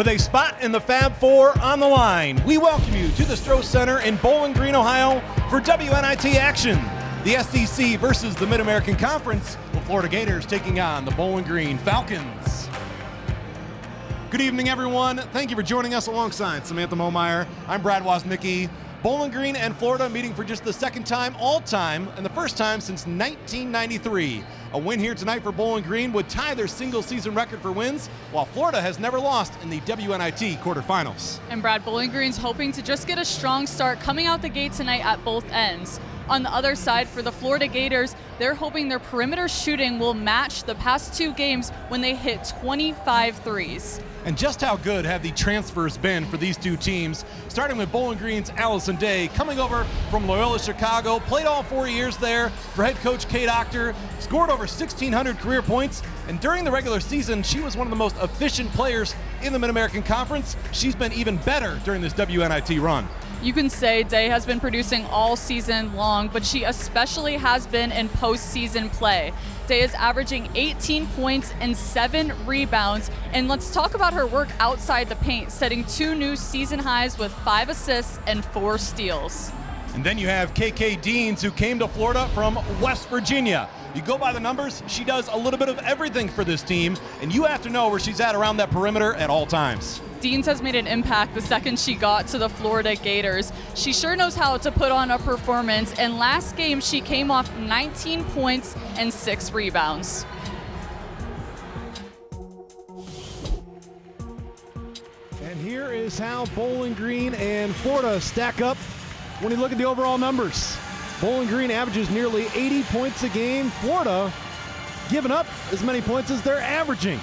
With a spot in the Fab Four on the line, we welcome you to the Stroh Center in Bowling Green, Ohio for WNIT action. The SEC versus the Mid-American Conference, with Florida Gators taking on the Bowling Green Falcons. Good evening, everyone. Thank you for joining us alongside Samantha Momeyer. I'm Brad Woznicki. Bowling Green and Florida meeting for just the second time all time and the first time since 1993. A win here tonight for Bowling Green would tie their single season record for wins, while Florida has never lost in the WNIT quarterfinals. And Brad, Bowling Green's hoping to just get a strong start coming out the gate tonight at both ends. On the other side, for the Florida Gators, they're hoping their perimeter shooting will match the past two games when they hit 25 threes. And just how good have the transfers been for these two teams? Starting with Bowling Green's Allison Day, coming over from Loyola Chicago, played all 4 years there for head coach Kay Doctor, scored over 1,600 career points, and during the regular season, she was one of the most efficient players in the Mid-American Conference. She's been even better during this WNIT run. You can say Day has been producing all season long, but she especially has been in postseason play. Day is averaging 18 points and 7 rebounds. And let's talk about her work outside the paint, setting 2 new season highs with 5 assists and 4 steals. And then you have KK Deans, who came to Florida from West Virginia. You go by the numbers, she does a little bit of everything for this team, and you have to know where she's at around that perimeter at all times. Deans has made an impact the second she got to the Florida Gators. She sure knows how to put on a performance, and last game she came off 19 points and 6 rebounds. And here is how Bowling Green and Florida stack up when you look at the overall numbers. Bowling Green averages nearly 80 points a game. Florida giving up as many points as they're averaging.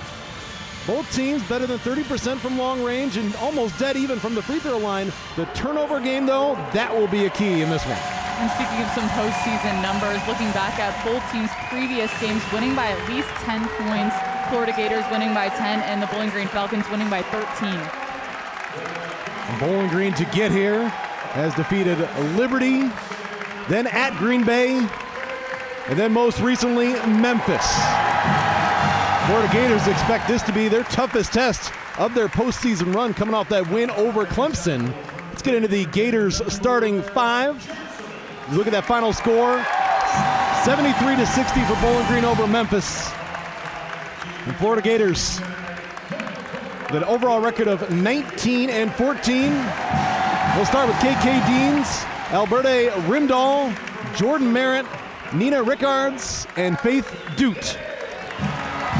Both teams better than 30% from long range and almost dead even from the free throw line. The turnover game, though, that will be a key in this one. And speaking of some postseason numbers, looking back at both teams' previous games, winning by at least 10 points, Florida Gators winning by 10, and the Bowling Green Falcons winning by 13. And Bowling Green to get here has defeated Liberty, then at Green Bay, and then most recently, Memphis. Florida Gators expect this to be their toughest test of their postseason run, coming off that win over Clemson. Let's get into the Gators starting 5. Look at that final score, 73-60 for Bowling Green over Memphis. And Florida Gators, with an overall record of 19-14. We'll start with KK Deans, Alberta Rimdahl, Jordan Merritt, Nina Rickards, and Faith Dute.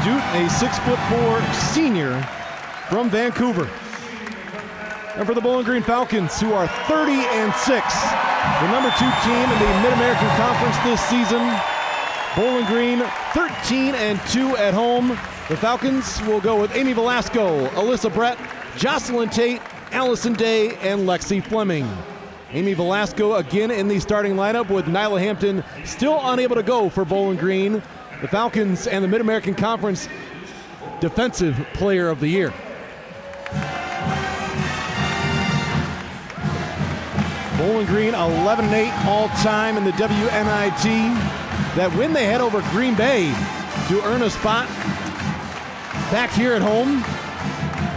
Dute, a 6'4" senior from Vancouver. And for the Bowling Green Falcons, who are 30-6, the number 2 team in the Mid-American Conference this season. Bowling Green 13-2 at home. The Falcons will go with Amy Velasco, Alyssa Brett, Jocelyn Tate, Allison Day, and Lexi Fleming. Amy Velasco again in the starting lineup, with Nyla Hampton still unable to go for Bowling Green. The Falcons and the Mid-American Conference Defensive Player of the Year. Bowling Green 11-8 all-time in the WNIT. That win they had over Green Bay to earn a spot back here at home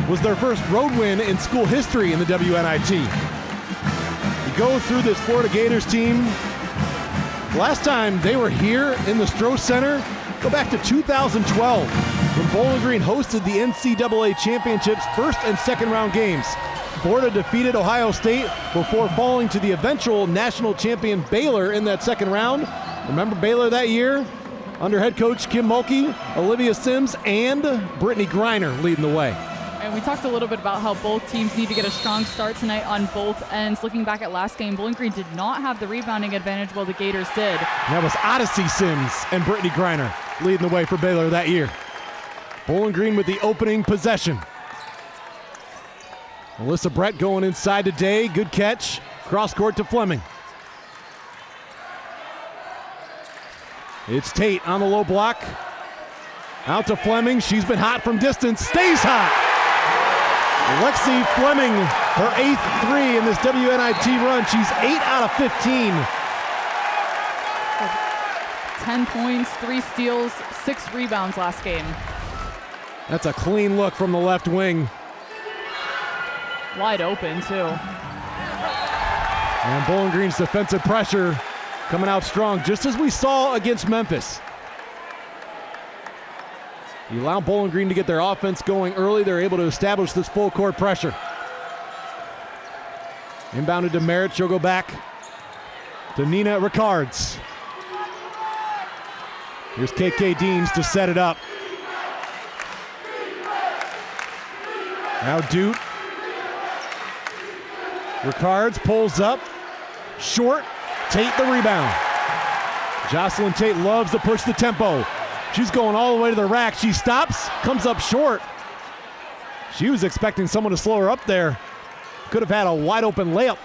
was their first road win in school history in the WNIT. You go through this Florida Gators team. Last time they were here in the Stroh Center, go back to 2012, when Bowling Green hosted the NCAA Championships first and second round games. Florida defeated Ohio State before falling to the eventual national champion Baylor in that second round. Remember Baylor that year? Under head coach Kim Mulkey, Olivia Sims, and Brittany Griner leading the way. And we talked a little bit about how both teams need to get a strong start tonight on both ends. Looking back at last game, Bowling Green did not have the rebounding advantage while the Gators did. That was Odyssey Sims and Brittany Griner leading the way for Baylor that year. Bowling Green with the opening possession. Alyssa Brett going inside today. Good catch. Cross court to Fleming. It's Tate on the low block. Out to Fleming. She's been hot from distance. Stays hot. Lexi Fleming, her 8th 3 in this WNIT run. She's 8 out of 15. 10 points, 3 steals, 6 rebounds last game. That's a clean look from the left wing. Wide open, too. And Bowling Green's defensive pressure coming out strong, just as we saw against Memphis. You allow Bowling Green to get their offense going early, they're able to establish this full court pressure. Inbounded to Merritt, she'll go back to Nina Ricards. Here's KK Deans to set it up. Now Doot. Ricards pulls up, short, Tate the rebound. Jocelyn Tate loves to push the tempo. She's going all the way to the rack. She stops, comes up short. She was expecting someone to slow her up there. Could have had a wide open layup.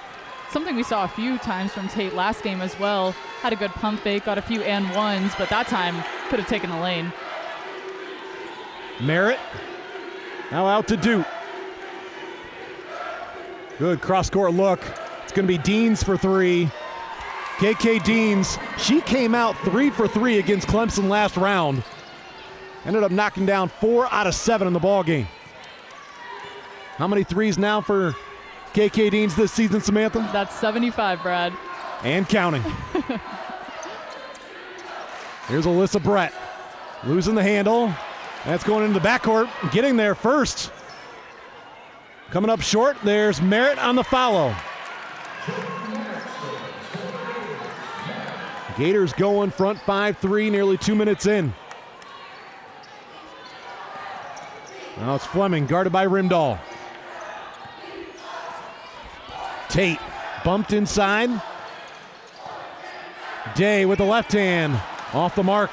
Something we saw a few times from Tate last game as well. Had a good pump fake, got a few and ones, but that time could have taken the lane. Merritt, now out to Doot. Good cross-court look. It's going to be Deans for three. KK Deans, she came out 3 for 3 against Clemson last round. Ended up knocking down 4 out of 7 in the ball game. How many threes now for KK Deans this season, Samantha? That's 75, Brad. And counting. Here's Alyssa Brett. Losing the handle. That's going into the backcourt. Getting there first. Coming up short, there's Merritt on the follow. Gators going front 5-3, nearly 2 minutes in. Now it's Fleming, guarded by Rimdahl. Tate bumped inside. Day with the left hand, off the mark.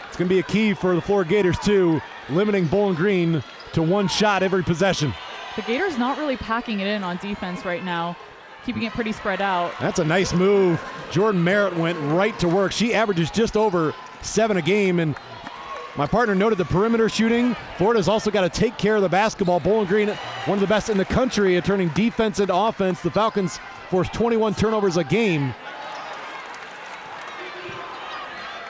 It's going to be a key for the Florida Gators too, limiting Bowling Green to one shot every possession. The Gators not really packing it in on defense right now, keeping it pretty spread out. That's a nice move. Jordan Merritt went right to work. She averages just over 7 a game, and my partner noted the perimeter shooting. Florida's also got to take care of the basketball. Bowling Green, one of the best in the country at turning defense into offense. The Falcons force 21 turnovers a game.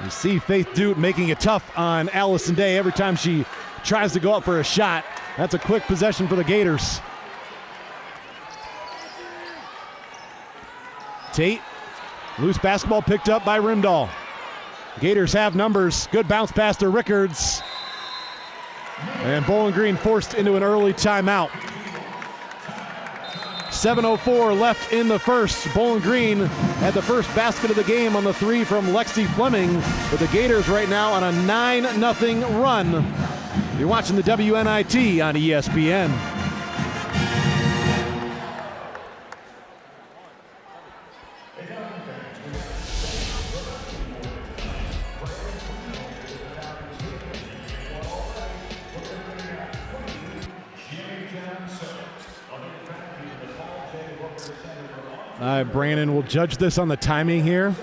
You see Faith Doot making it tough on Allison Day every time she tries to go up for a shot. That's a quick possession for the Gators. Tate, loose basketball picked up by Rimdahl. Gators have numbers. Good bounce pass to Rickards. And Bowling Green forced into an early timeout. 7:04 left in the first. Bowling Green had the first basket of the game on the 3 from Lexi Fleming, but the Gators right now on a 9-0 run. You're watching the WNIT on ESPN. Brandon will judge this on the timing here.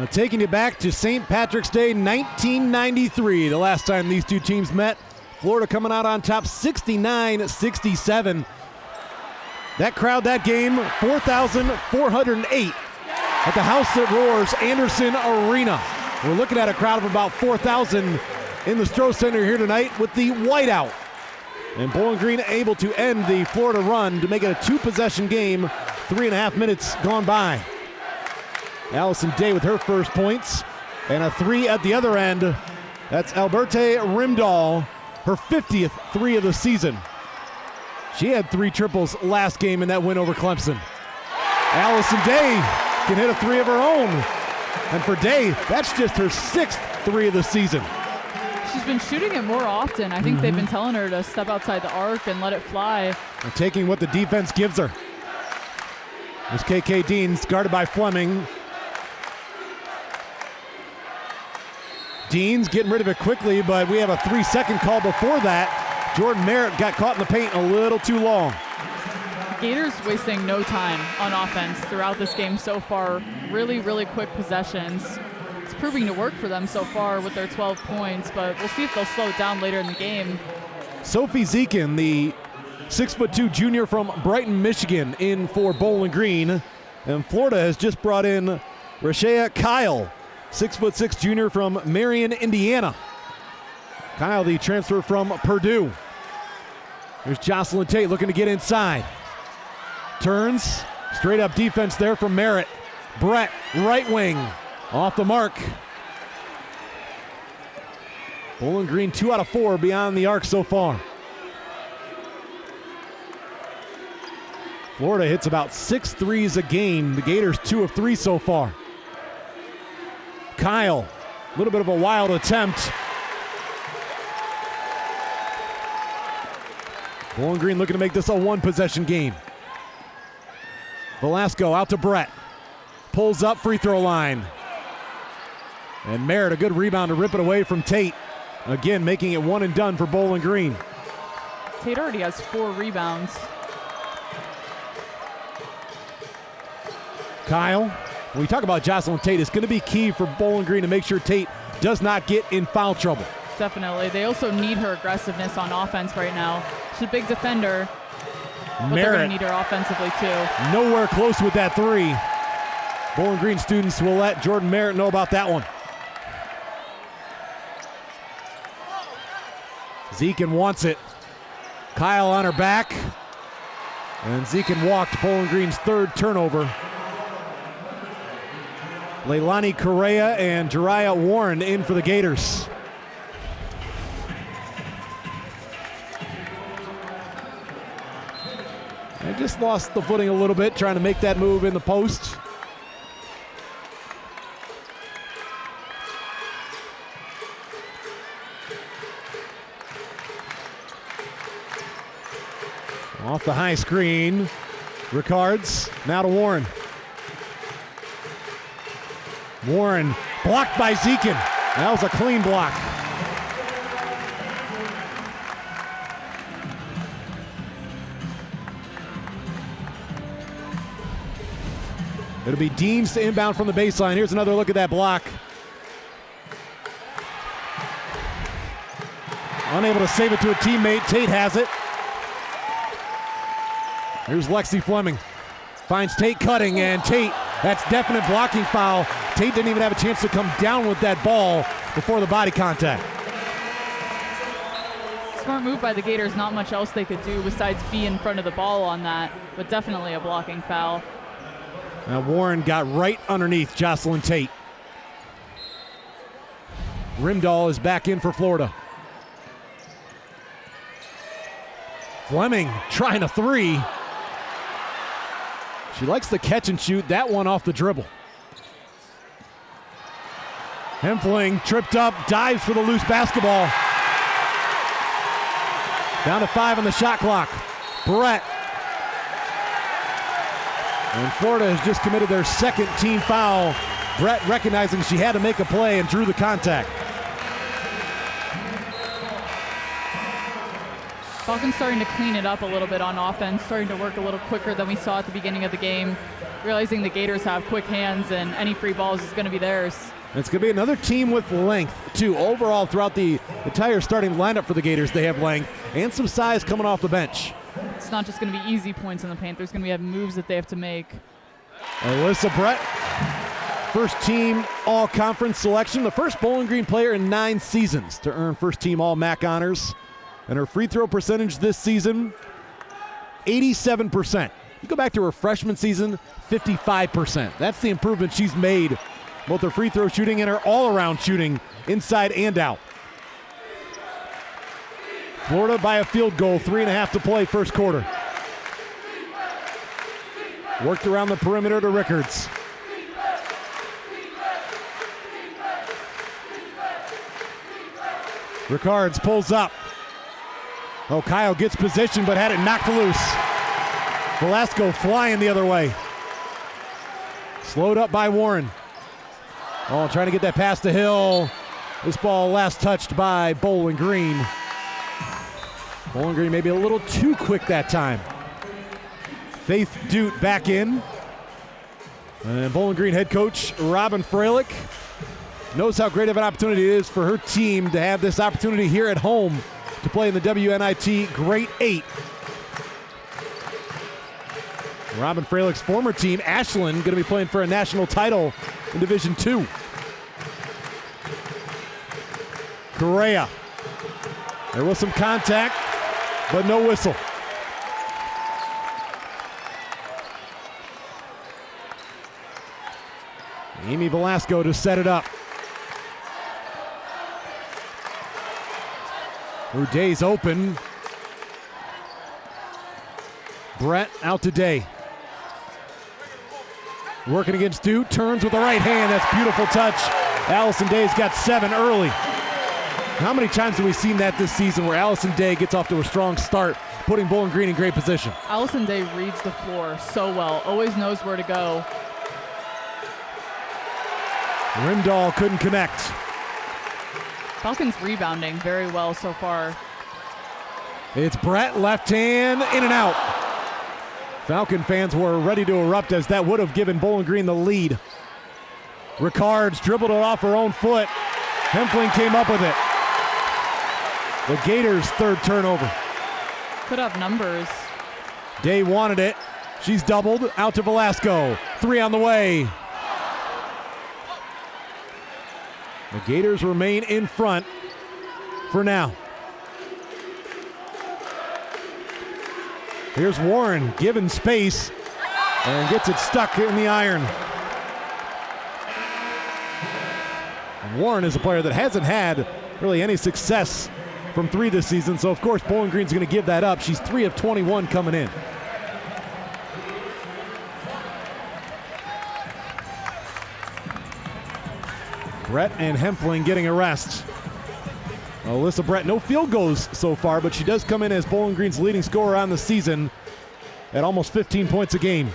Taking you back to St. Patrick's Day 1993, the last time these two teams met. Florida coming out on top 69-67. That crowd that game, 4,408 at the House That Roars Anderson Arena. We're looking at a crowd of about 4,000 in the Stroh Center here tonight with the whiteout. And Bowling Green able to end the Florida run to make it a 2-possession game, 3.5 minutes gone by. Allison Day with her first points, and a 3 at the other end. That's Alberte Rimdahl, her 50th 3 of the season. She had 3 triples last game in that win over Clemson. Allison Day can hit a 3 of her own. And for Day, that's just her 6th 3 of the season. She's been shooting it more often. I think they've been telling her to step outside the arc and let it fly. And taking what the defense gives her. There's KK Deans guarded by Fleming. Deans getting rid of it quickly, but we have a 3-second call before that. Jordan Merritt got caught in the paint a little too long. Gators wasting no time on offense throughout this game so far. Really, really quick possessions. It's proving to work for them so far with their 12 points, but we'll see if they'll slow it down later in the game. Sophie Zekin, the 6'2" junior from Brighton, Michigan, in for Bowling Green. And Florida has just brought in Rashea Kyle, 6'6" junior from Marion, Indiana. Kyle, the transfer from Purdue. Here's Jocelyn Tate looking to get inside. Turns, straight up defense there from Merritt. Brett, right wing, off the mark. Bowling Green 2 out of 4 beyond the arc so far. Florida hits about 6 threes a game. The Gators 2 of 3 so far. Kyle, a little bit of a wild attempt. Bowling Green looking to make this a 1-possession game. Velasco out to Brett. Pulls up, free throw line. And Merritt, a good rebound to rip it away from Tate. Again, making it 1 and done for Bowling Green. Tate already has 4 rebounds. Kyle, when we talk about Jocelyn Tate, it's going to be key for Bowling Green to make sure Tate does not get in foul trouble. Definitely. They also need her aggressiveness on offense right now. She's a big defender, but they're going to need her offensively too. Nowhere close with that 3. Bowling Green students will let Jordan Merritt know about that one. Zekin wants it. Kyle on her back. And Zekin walked Bowling Green's 3rd turnover. Leilani Correa and Jariah Warren in for the Gators. I just lost the footing a little bit trying to make that move in the post. Off the high screen. Ricards now to Warren. Warren blocked by Zekin. That was a clean block. It'll be Deans to inbound from the baseline. Here's another look at that block. Unable to save it to a teammate. Tate has it. Here's Lexi Fleming. Finds Tate cutting, and Tate, that's definite blocking foul. Tate didn't even have a chance to come down with that ball before the body contact. Smart move by the Gators. Not much else they could do besides be in front of the ball on that, but definitely a blocking foul. Now Warren got right underneath Jocelyn Tate. Rimdahl is back in for Florida. Fleming trying a 3. She likes the catch and shoot. That one off the dribble. Hempfling tripped up, dives for the loose basketball. Down to 5 on the shot clock. Brett. And Florida has just committed their 2nd team foul. Brett recognizing she had to make a play and drew the contact. Falcons starting to clean it up a little bit on offense, starting to work a little quicker than we saw at the beginning of the game. realizing the Gators have quick hands and any free balls is going to be theirs. It's going to be another team with length, too. Overall, throughout the entire starting lineup for the Gators, they have length and some size coming off the bench. It's not just going to be easy points in the paint. There's going to be moves that they have to make. Alyssa Brett, first team all-conference selection, the first Bowling Green player in 9 seasons to earn first team all-MAC honors. And her free throw percentage this season, 87%. You go back to her freshman season, 55%. That's the improvement she's made, both her free throw shooting and her all-around shooting, inside and out. Florida by a field goal, 3.5 to play, first quarter. Worked around the perimeter to Rickards. Rickards pulls up. Kyle gets position but had it knocked loose. Velasco flying the other way. Slowed up by Warren. Trying to get that pass to Hill. This ball last touched by Bowling Green. Bowling Green maybe a little too quick that time. Faith Dute back in. And Bowling Green head coach Robin Freilich knows how great of an opportunity it is for her team to have this opportunity here at home to play in the WNIT Great 8. Robin Freilich's former team, Ashland, going to be playing for a national title in Division II. Correa. There was some contact, but no whistle. Amy Velasco to set it up. Uday's open. Brett out to Day. Working against Duke, turns with the right hand. That's beautiful touch. Allison Day's got 7 early. How many times have we seen that this season where Allison Day gets off to a strong start, putting Bowling Green in great position? Allison Day reads the floor so well, always knows where to go. Rimdahl couldn't connect. Falcons rebounding very well so far. It's Brett, left hand, in and out. Falcon fans were ready to erupt as that would have given Bowling Green the lead. Rickards dribbled it off her own foot. Hempling came up with it. The Gators' third turnover. Could have numbers. Day wanted it. She's doubled, out to Velasco. 3 on the way. The Gators remain in front for now. Here's Warren given space and gets it stuck in the iron. And Warren is a player that hasn't had really any success from 3 this season, so of course Bowling Green's going to give that up. She's 3 of 21 coming in. Brett and Hempling getting a rest. Alyssa Brett, no field goals so far, but she does come in as Bowling Green's leading scorer on the season at almost 15 points a game.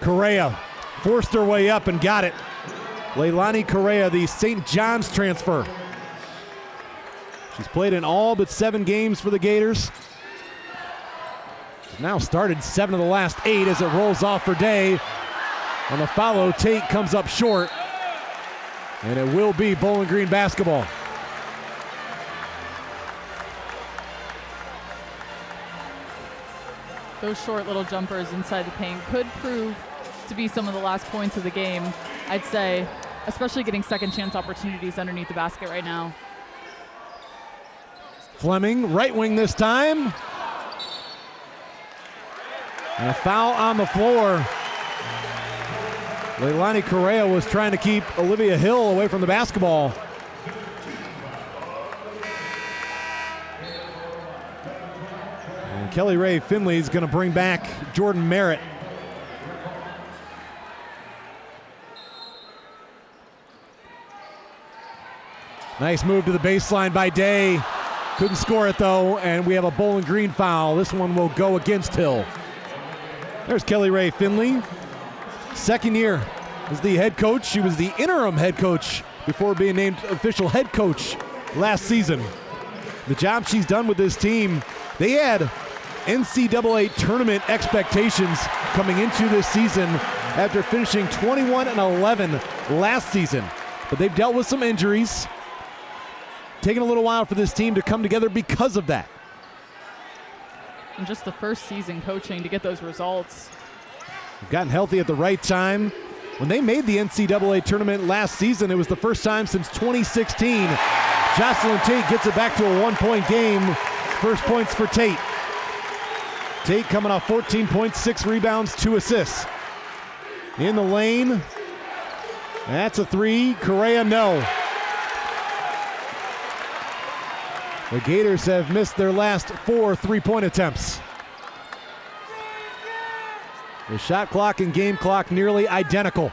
Correa forced her way up and got it. Leilani Correa, the St. John's transfer. She's played in all but 7 games for the Gators. She's now started 7 of the last 8 as it rolls off for Day. On the follow, Tate comes up short. And it will be Bowling Green basketball. Those short little jumpers inside the paint could prove to be some of the last points of the game, I'd say, especially getting second chance opportunities underneath the basket right now. Fleming, right wing this time. And a foul on the floor. Leilani Correa was trying to keep Olivia Hill away from the basketball. And Kelly Ray Finley is going to bring back Jordan Merritt. Nice move to the baseline by Day. Couldn't score it though, and we have a Bowling Green foul. This one will go against Hill. There's Kelly Ray Finley. Second year as the head coach. She was the interim head coach before being named official head coach last season. The job she's done with this team, they had NCAA tournament expectations coming into this season after finishing 21-11 last season. But they've dealt with some injuries. Taking a little while for this team to come together because of that. And just the first season coaching to get those results. They've gotten healthy at the right time. When they made the NCAA tournament last season, it was the first time since 2016. Jocelyn Tate gets it back to a 1-point game. First points for Tate. Tate coming off 14 points, 6 rebounds, 2 assists. In the lane. That's a 3. Correa, no. The Gators have missed their last 4 3-point attempts. The shot clock and game clock nearly identical.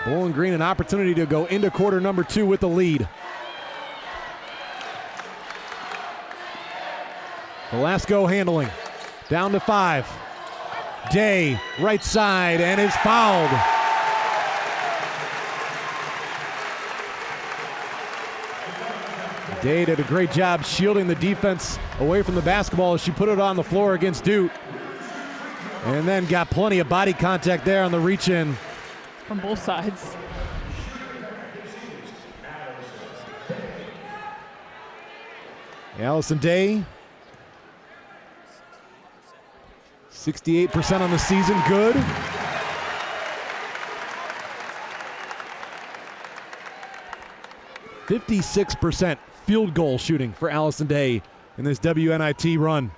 Bowling Green an opportunity to go into quarter number 2 with the lead. Velasco handling. Down to 5. Day, right side, and is fouled. Day did a great job shielding the defense away from the basketball as she put it on the floor against Duke. And then got plenty of body contact there on the reach-in. From both sides. Allison Day, 68% on the season, good. .56% field goal shooting for Allison Day in this WNIT run.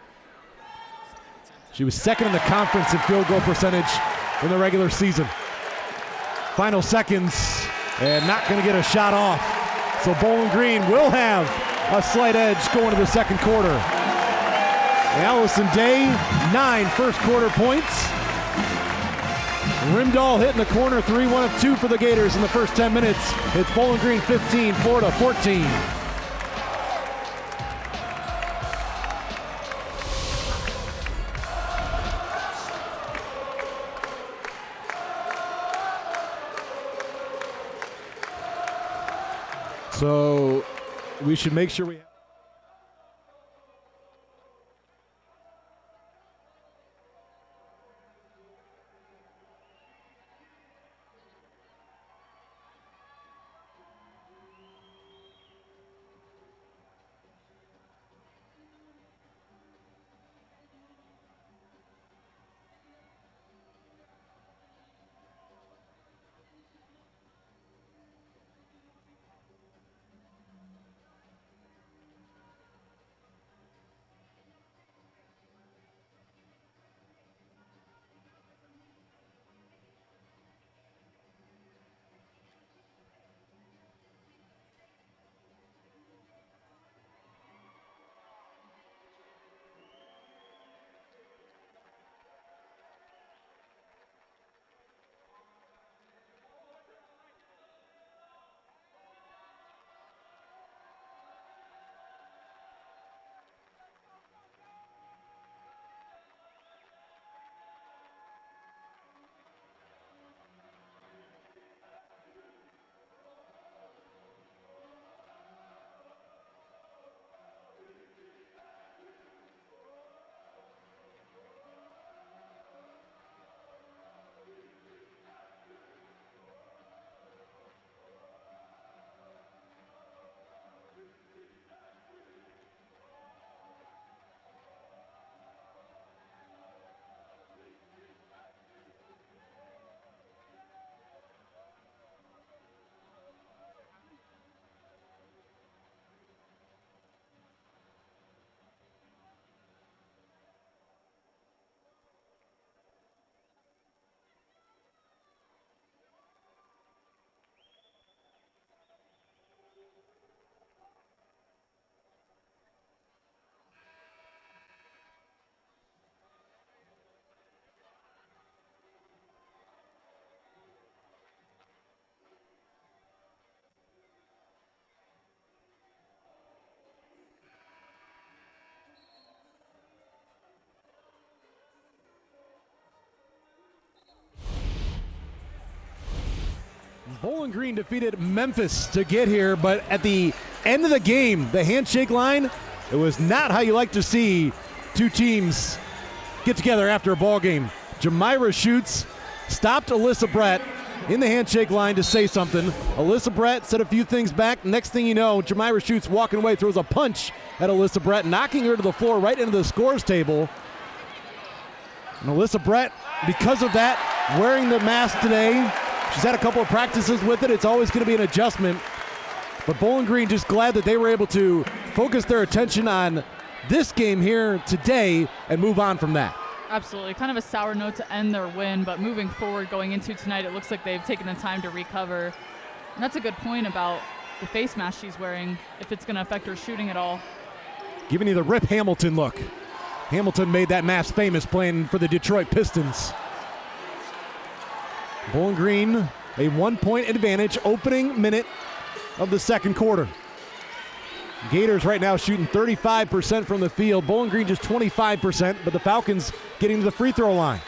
She was second in the conference in field goal percentage in the regular season. Final seconds, and not going to get a shot off. So Bowling Green will have a slight edge going to the second quarter. Allison Day, 9 first quarter points. Rimdahl hitting the corner, 3, 1 of 2 for the Gators in the first 10 minutes. It's Bowling Green 15, Florida 14. So we should make sure we have Bowling Green defeated Memphis to get here, but at the end of the game, the handshake line, it was not how you like to see two teams get together after a ball game. Jamira shoots, stopped Alyssa Brett in the handshake line to say something. Alyssa Brett said a few things back. Next thing you know, Jamira shoots, walking away, throws a punch at Alyssa Brett, knocking her to the floor right into the scores table. And Alyssa Brett, because of that, wearing the mask today. She's had a couple of practices with it. It's always going to be an adjustment. But Bowling Green just glad that they were able to focus their attention on this game here today and move on from that. Absolutely. Kind of a sour note to end their win, but moving forward going into tonight, it looks like they've taken the time to recover. And that's a good point about the face mask she's wearing, if it's going to affect her shooting at all. Giving you the Rip Hamilton look. Hamilton made that mask famous playing for the Detroit Pistons. Bowling Green, a 1-point advantage, opening minute of the second quarter. Gators right now shooting 35% from the field. Bowling Green just 25%, but the Falcons getting to the free throw line.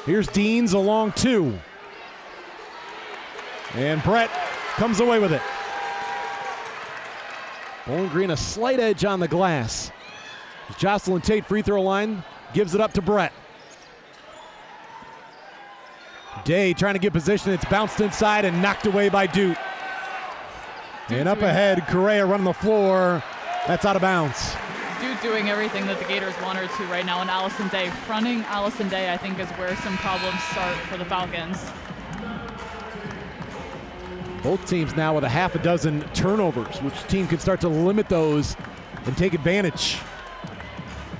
Here's Deans along 2. And Brett comes away with it. Bowling Green a slight edge on the glass. Jocelyn Tate, free throw line, gives it up to Brett. Day trying to get position. It's bounced inside and knocked away by Duke. And up ahead, Correa running the floor. That's out of bounds. Duke doing everything that the Gators want her to right now, and Allison Day fronting Allison Day, I think, is where some problems start for the Falcons. Both teams now with a half a dozen turnovers. Which team can start to limit those and take advantage?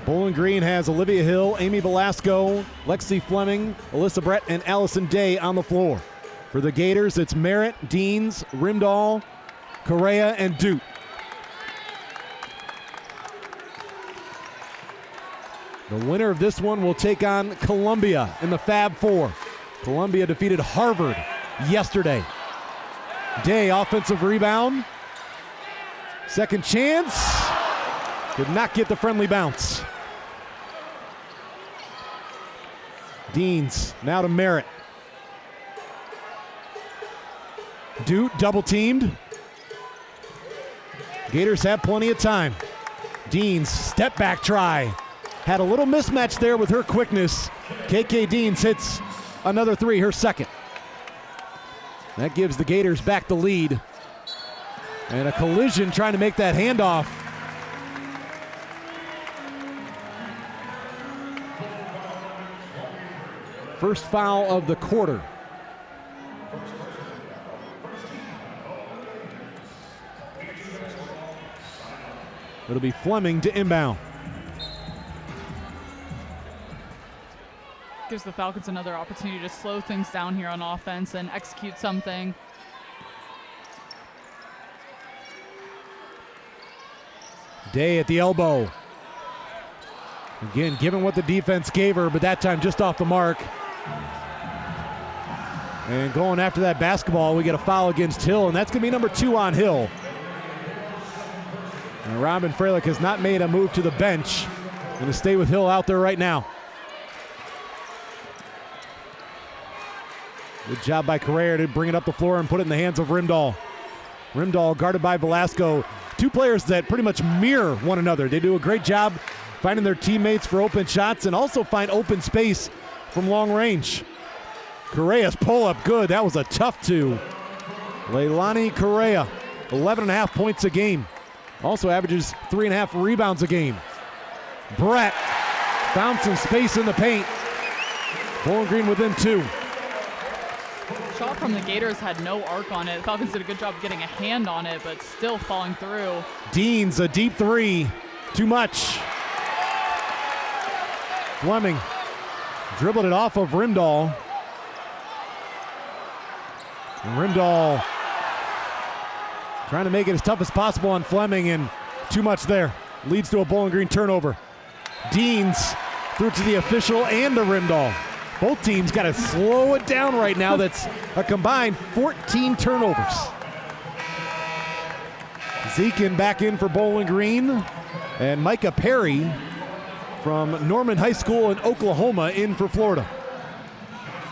Bowling Green has Olivia Hill, Amy Velasco, Lexi Fleming, Alyssa Brett, and Allison Day on the floor. For the Gators, it's Merritt, Deans, Rimdahl, Correa, and Duke. The winner of this one will take on Columbia in the Fab Four. Columbia defeated Harvard yesterday. Day, offensive rebound. Second chance. Did not get the friendly bounce. Deans now to Merritt. Duke double teamed. Gators have plenty of time. Deans step back try. Had a little mismatch there with her quickness. KK Deans hits another 3, her second. That gives the Gators back the lead. And a collision trying to make that handoff. First foul of the quarter. It'll be Fleming to inbound. Gives the Falcons another opportunity to slow things down here on offense and execute something. Day at the elbow. Again, given what the defense gave her, but that time just off the mark. And going after that basketball, we get a foul against Hill, and that's going to be number 2 on Hill. And Robin Freilich has not made a move to the bench. Going to stay with Hill out there right now. Good job by Correa to bring it up the floor and put it in the hands of Rimdahl. Rimdahl guarded by Velasco. Two players that pretty much mirror one another. They do a great job finding their teammates for open shots and also find open space from long range. Correa's pull-up good. That was a tough 2. Leilani Correa, 11.5 points a game. Also averages 3.5 rebounds a game. Brett found some space in the paint. Bowling Green within 2. Shot from the Gators had no arc on it. The Falcons did a good job getting a hand on it, but still falling through. Deans, a deep 3. Too much. Fleming dribbled it off of Rimdahl. And Rimdahl trying to make it as tough as possible on Fleming, and too much there. Leads to a Bowling Green turnover. Deans threw it to the official and to Rimdahl. Both teams got to slow it down right now. That's a combined 14 turnovers. Zekin back in for Bowling Green. And Micah Perry from Norman High School in Oklahoma in for Florida.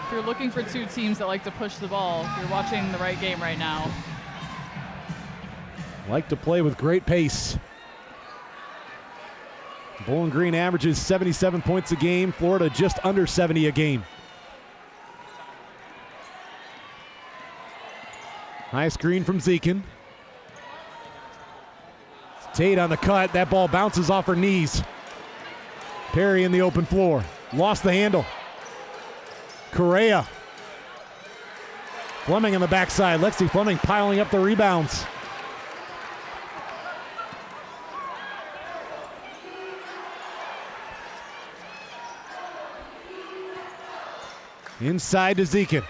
If you're looking for two teams that like to push the ball, you're watching the right game right now. Like to play with great pace. Bowling Green averages 77 points a game. Florida just under 70 a game. High screen from Zekin. Tate on the cut. That ball bounces off her knees. Perry in the open floor. Lost the handle. Correa. Fleming on the backside. Lexi Fleming piling up the rebounds. Inside to Zekin.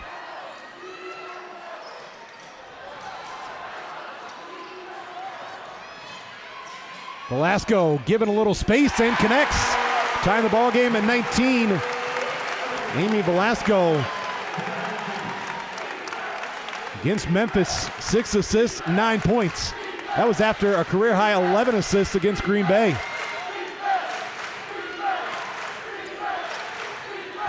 Velasco given a little space and connects. Tying the ball game at 19. Amy Velasco against Memphis, 6 assists, 9 points. That was after a career-high 11 assists against Green Bay.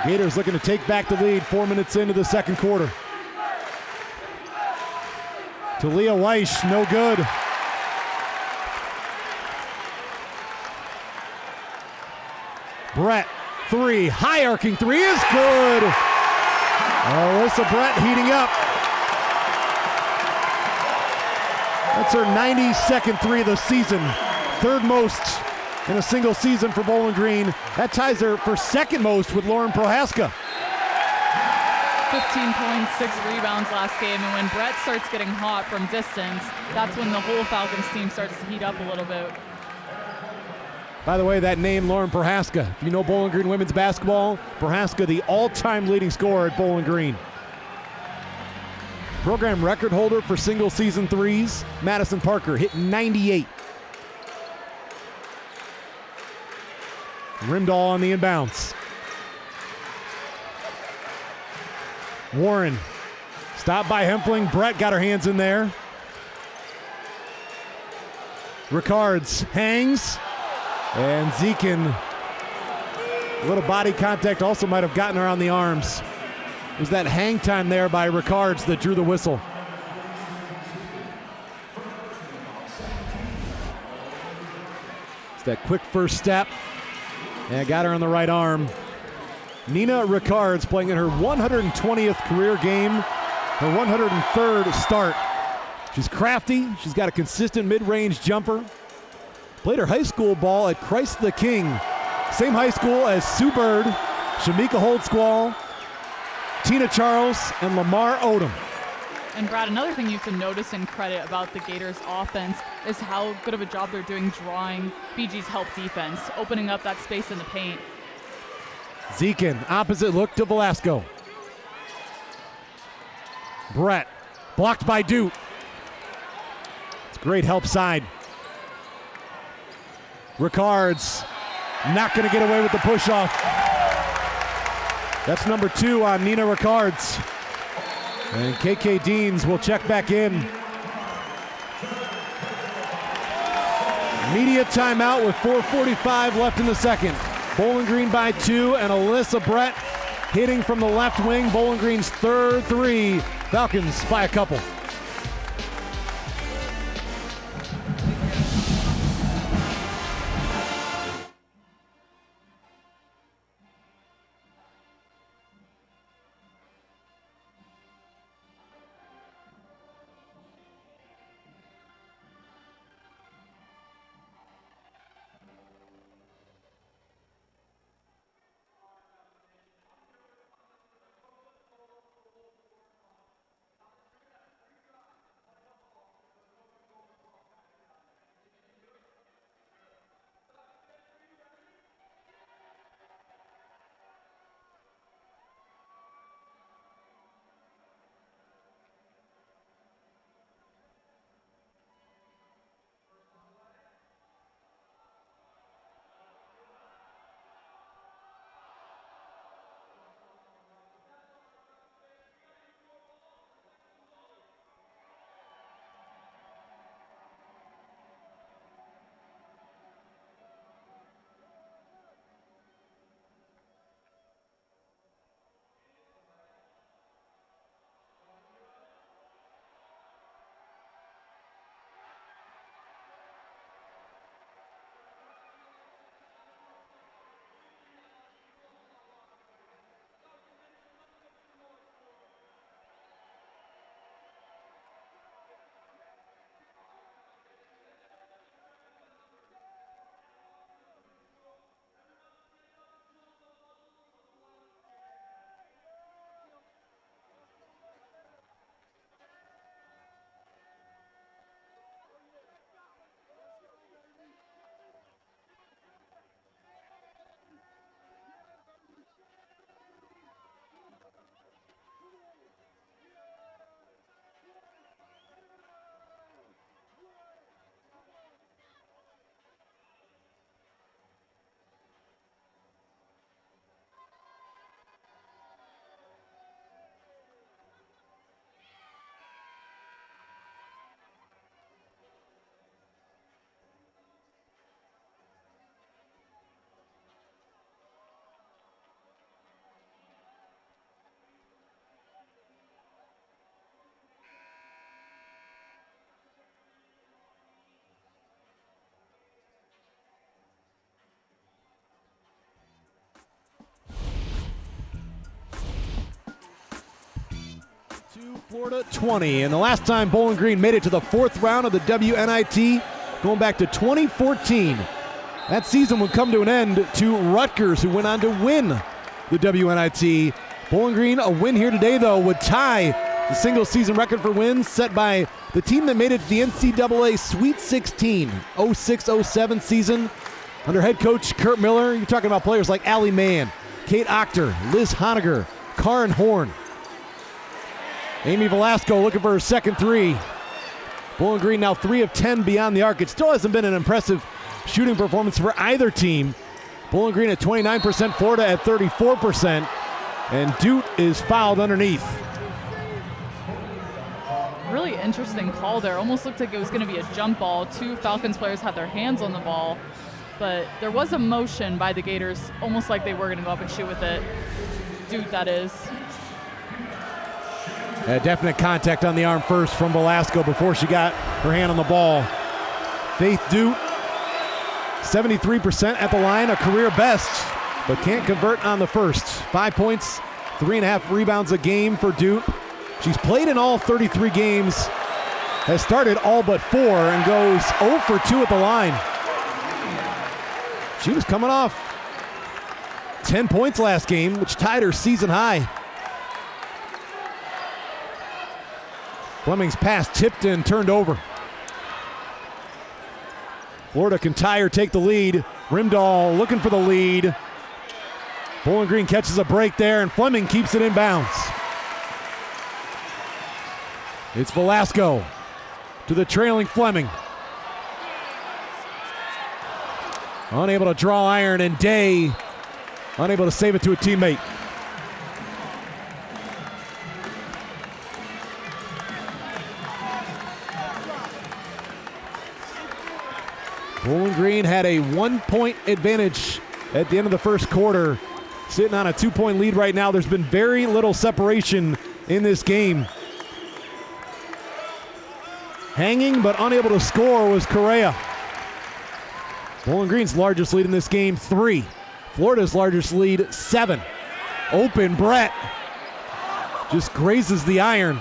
Gators looking to take back the lead 4 minutes into the second quarter. To Leah Weish, no good. Brett, three, high arcing three is good. Alyssa Brett heating up. That's her 92nd three of the season, third most in a single season for Bowling Green. That ties her for second most with Lauren Prohaska. 15 points, 6 rebounds last game, and when Brett starts getting hot from distance, that's when the whole Falcons team starts to heat up a little bit. By the way, that name, Lauren Prohaska. If you know Bowling Green women's basketball, Prohaska, the all-time leading scorer at Bowling Green. Program record holder for single season threes, Madison Parker hit 98. Rimdahl on the inbounds. Warren, stopped by Hempling. Brett got her hands in there. Ricards hangs. And Zekin, a little body contact also might have gotten her on the arms. It was that hang time there by Ricards that drew the whistle. It's that quick first step. And got her on the right arm. Nina Ricards playing in her 120th career game, her 103rd start. She's crafty. She's got a consistent mid-range jumper. Played her high school ball at Christ the King. Same high school as Sue Bird, Shamika Holdsquall, Tina Charles, and Lamar Odom. And Brad, another thing you can notice and credit about the Gators offense is how good of a job they're doing drawing BG's help defense, opening up that space in the paint. Zekin, opposite look to Velasco. Brett, blocked by Duke. It's great help side. Ricards, not going to get away with the push-off. That's number 2 on Nina Ricards. And KK Deans will check back in. Media timeout with 4:45 left in the second. Bowling Green by 2, and Alyssa Brett hitting from the left wing. Bowling Green's third three. Falcons by a couple. Florida 20, and the last time Bowling Green made it to the fourth round of the WNIT, going back to 2014. That season would come to an end to Rutgers, who went on to win the WNIT. Bowling Green, a win here today, though, would tie the single season record for wins set by the team that made it to the NCAA Sweet 16, 06-07 season. Under head coach Kurt Miller, you're talking about players like Allie Mann, Kate Ochter, Liz Honegger, Karen Horn. Amy Velasco looking for her second three. Bowling Green now 3 of 10 beyond the arc. It still hasn't been an impressive shooting performance for either team. Bowling Green at 29%, Florida at 34%, and Dute is fouled underneath. Really interesting call there. Almost looked like it was going to be a jump ball. 2 Falcons players had their hands on the ball, but there was a motion by the Gators, almost like they were going to go up and shoot with it. Dute, that is. Definite contact on the arm first from Velasco before she got her hand on the ball. Faith Dute, 73% at the line, a career best, but can't convert on the first. 5 points, 3.5 rebounds a game for Dute. She's played in all 33 games, has started all but 4, and goes 0 for 2 at the line. She was coming off 10 points last game, which tied her season high. Fleming's pass tipped and turned over. Florida can tie or take the lead. Rimdahl looking for the lead. Bowling Green catches a break there, and Fleming keeps it in bounds. It's Velasco to the trailing Fleming. Unable to draw iron, and Day unable to save it to a teammate. Bowling Green had a 1-point advantage at the end of the first quarter, sitting on a 2-point lead right now. There's been very little separation in this game. Hanging but unable to score was Correa. Bowling Green's largest lead in this game, 3. Florida's largest lead, 7. Open Brett just grazes the iron.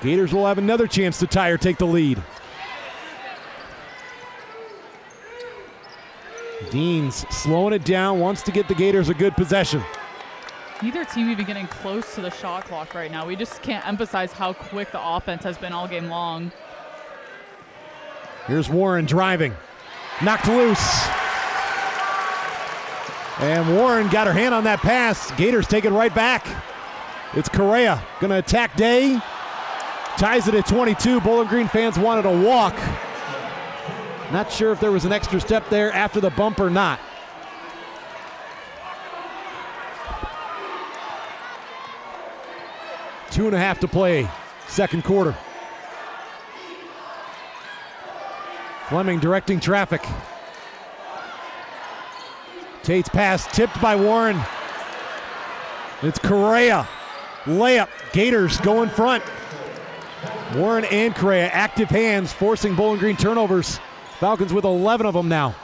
Gators will have another chance to tie or take the lead. Deans slowing it down, wants to get the Gators a good possession. Neither team even getting close to the shot clock right now. We just can't emphasize how quick the offense has been all game long. Here's Warren driving. Knocked loose. And Warren got her hand on that pass. Gators take it right back. It's Correa going to attack Day. Ties it at 22. Bowling Green fans wanted a walk. Not sure if there was an extra step there after the bump or not. Two and a half to play, second quarter. Fleming directing traffic. Tate's pass tipped by Warren. It's Correa. Layup. Gators go in front. Warren and Correa, active hands, forcing Bowling Green turnovers. Falcons with 11 of them now.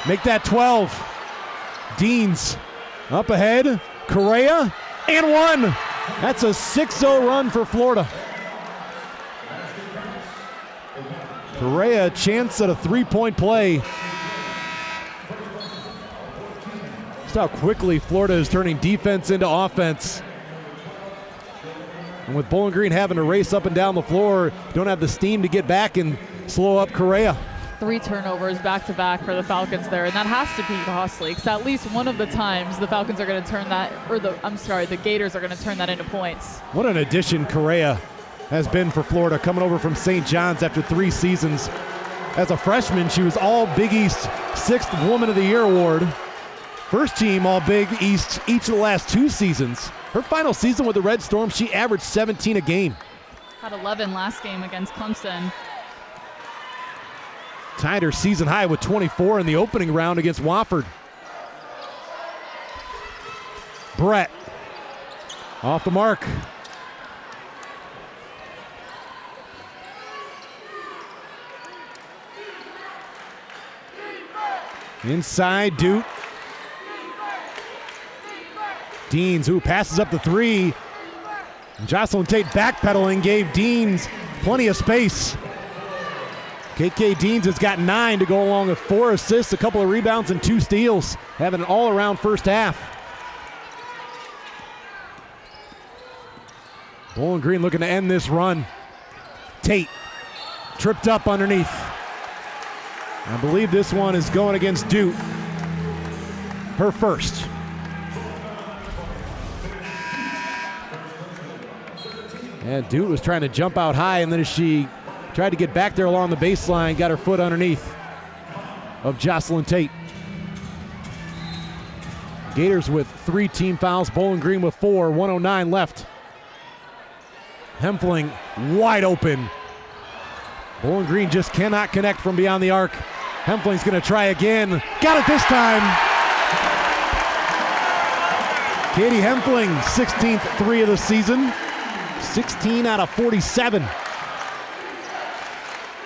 Make that 12. Deans up ahead. Correa and 1. That's a 6-0 run for Florida. Correa, chance at a 3-point play. Just how quickly Florida is turning defense into offense. And with Bowling Green having to race up and down the floor, don't have the steam to get back and slow up Correa. 3 turnovers back-to-back for the Falcons there, and that has to be costly, because at least one of the times the Falcons are going to turn that, the Gators are going to turn that into points. What an addition Correa has been for Florida, coming over from St. John's after 3 seasons. As a freshman, she was All Big East 6th Woman of the Year award. First team All Big East each of the last 2 seasons. Her final season with the Red Storm, she averaged 17 a game. Had 11 last game against Clemson. Tied her season high with 24 in the opening round against Wofford. Brett off the mark. Inside, Dute. Deans, who passes up the 3, Jocelyn Tate backpedaling gave Deans plenty of space. KK Deans has got 9 to go along with 4 assists, a couple of rebounds, and 2 steals. Having an all-around first half. Bowling Green looking to end this run. Tate tripped up underneath. I believe this one is going against Duke. Her first. And Duke was trying to jump out high, and then as she tried to get back there along the baseline, got her foot underneath of Jocelyn Tate. Gators with 3 team fouls, Bowling Green with 4, 109 left. Hempfling wide open. Bowling Green just cannot connect from beyond the arc. Hempfling's gonna try again. Got it this time. Katie Hempfling, 16th 3 of the season. 16 out of 47.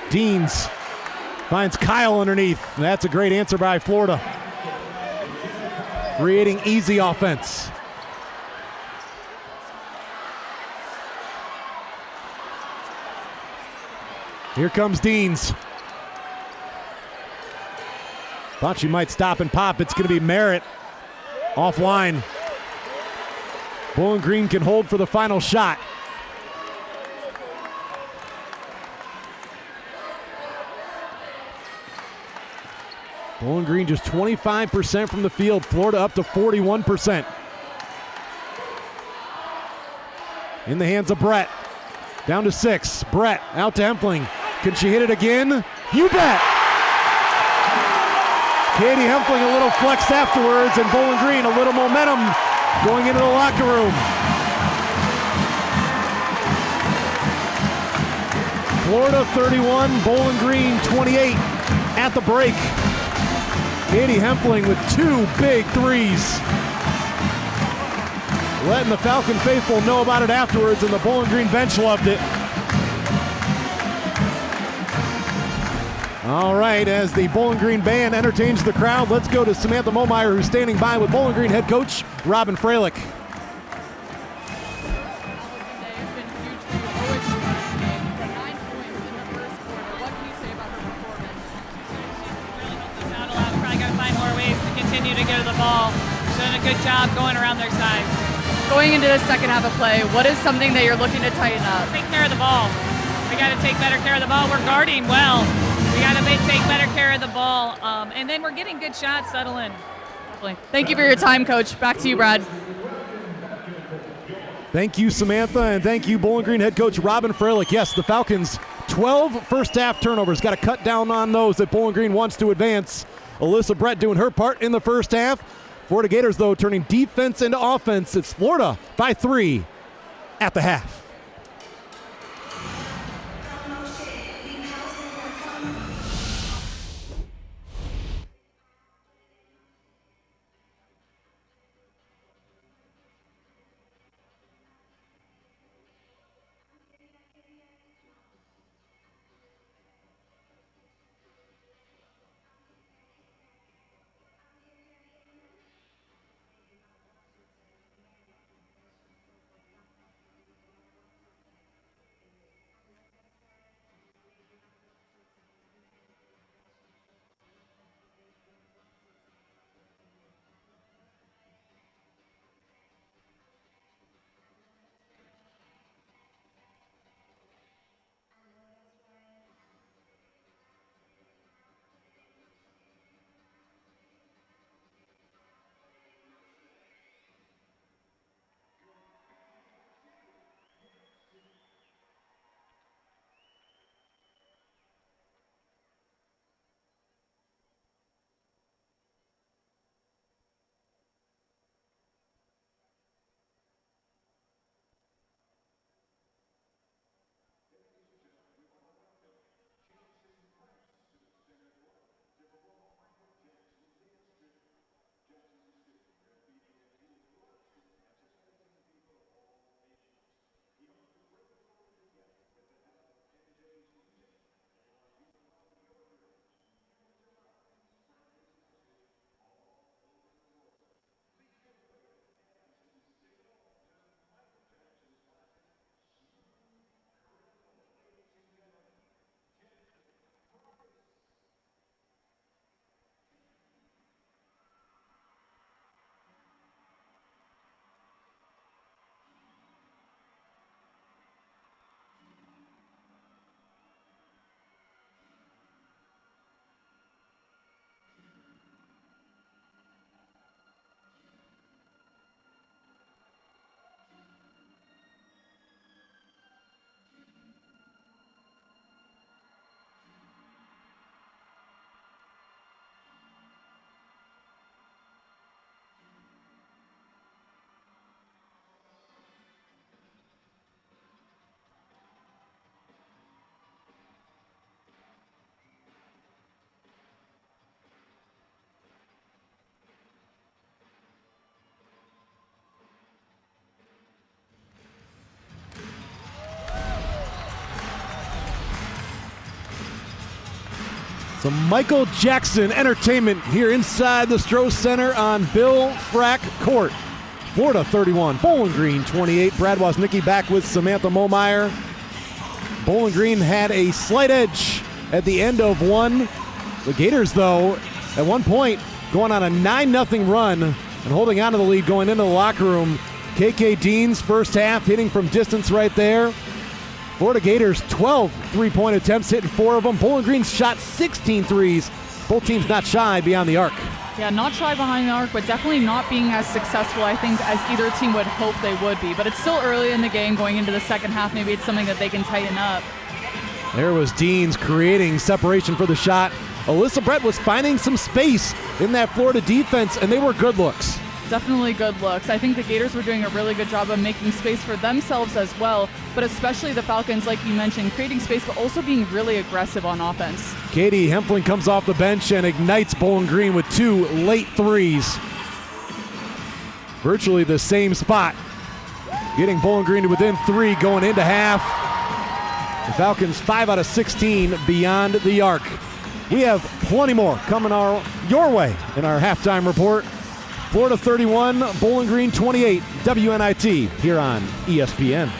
Deans finds Kyle underneath. That's a great answer by Florida. Creating easy offense. Here comes Deans. Thought she might stop and pop. It's going to be Merritt offline. Bowling Green can hold for the final shot. Bowling Green just 25% from the field. Florida up to 41%. In the hands of Brett. Down to 6. Brett out to Hempfling. Can she hit it again? You bet! Katie Hempfling a little flex afterwards, and Bowling Green a little momentum going into the locker room. Florida 31, Bowling Green 28 at the break. Katie Hempfling with 2 big threes. Letting the Falcon faithful know about it afterwards, and the Bowling Green bench loved it. All right, as the Bowling Green band entertains the crowd, let's go to Samantha Momeyer, who's standing by with Bowling Green head coach Robin Freilich. To get to the ball. She's done a good job going around their sides. Going into the second half of play, what is something that you're looking to tighten up? Take care of the ball. We got to take better care of the ball. We're guarding well. We got to take better care of the ball. And then we're getting good shots settling. Thank you for your time, Coach. Back to you, Brad. Thank you, Samantha, and thank you, Bowling Green head coach Robin Freilich. Yes, the Falcons, 12 first half turnovers. Got to cut down on those that Bowling Green wants to advance. Alyssa Brett doing her part in the first half. Florida Gators, though, turning defense into offense. It's Florida by 3 at the half. Some Michael Jackson entertainment here inside the Stroh Center on Bill Frack Court. Florida 31, Bowling Green 28. Brad Woznicki back with Samantha Momeyer. Bowling Green had a slight edge at the end of one. The Gators, though, at one point going on a 9-0 run and holding on to the lead going into the locker room. KK Dean's first half hitting from distance right there. Florida Gators 12 three-point attempts, hitting 4 of them. Bowling Green shot 16 threes. Both teams not shy beyond the arc. Yeah, not shy behind the arc, but definitely not being as successful, I think, as either team would hope they would be. But it's still early in the game going into the second half. Maybe it's something that they can tighten up. There was Deans creating separation for the shot. Alyssa Brett was finding some space in that Florida defense, and they were good looks. Definitely good looks. I think the Gators were doing a really good job of making space for themselves as well, but especially the Falcons, like you mentioned, creating space, but also being really aggressive on offense. Katie Hempfling comes off the bench and ignites Bowling Green with 2 late threes. Virtually the same spot. Getting Bowling Green to within 3 going into half. The Falcons 5 out of 16 beyond the arc. We have plenty more coming your way in our halftime report. Florida 31, Bowling Green 28, WNIT here on ESPN.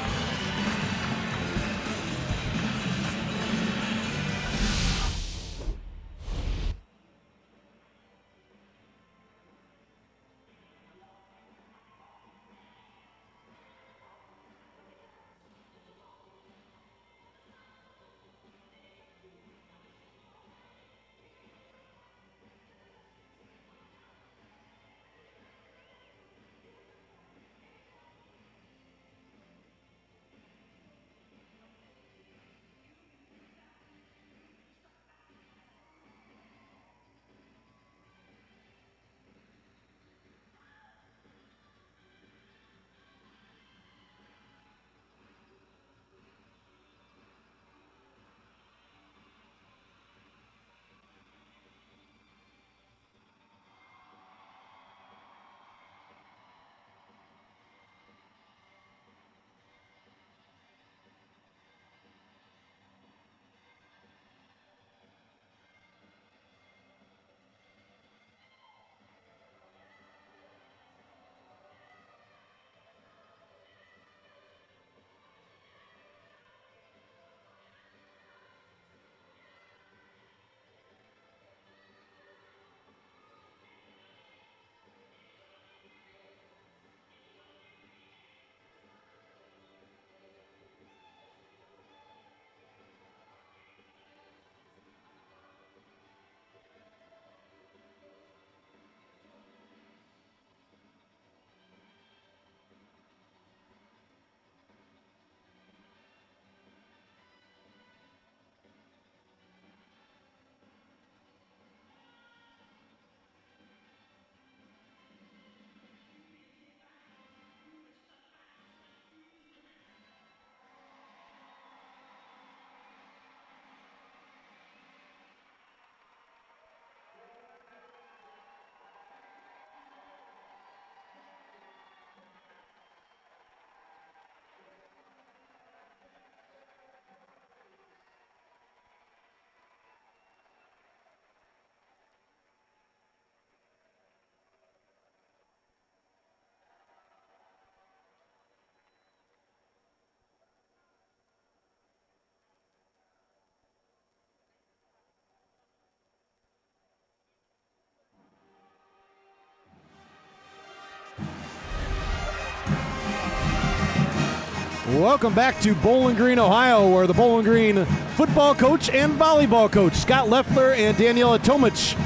Welcome back to Bowling Green, Ohio, where the Bowling Green football coach and volleyball coach, Scott Leffler and Daniela Tomic,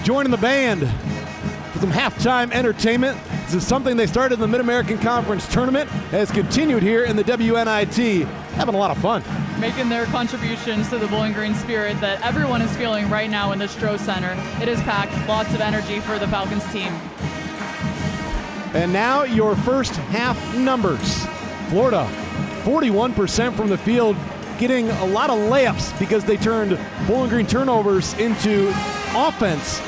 joining the band for some halftime entertainment. This is something they started in the Mid-American Conference Tournament, has continued here in the WNIT, having a lot of fun. Making their contributions to the Bowling Green spirit that everyone is feeling right now in the Stroh Center. It is packed, lots of energy for the Falcons team. And now your first half numbers. Florida, 41% from the field, getting a lot of layups because they turned Bowling Green turnovers into offense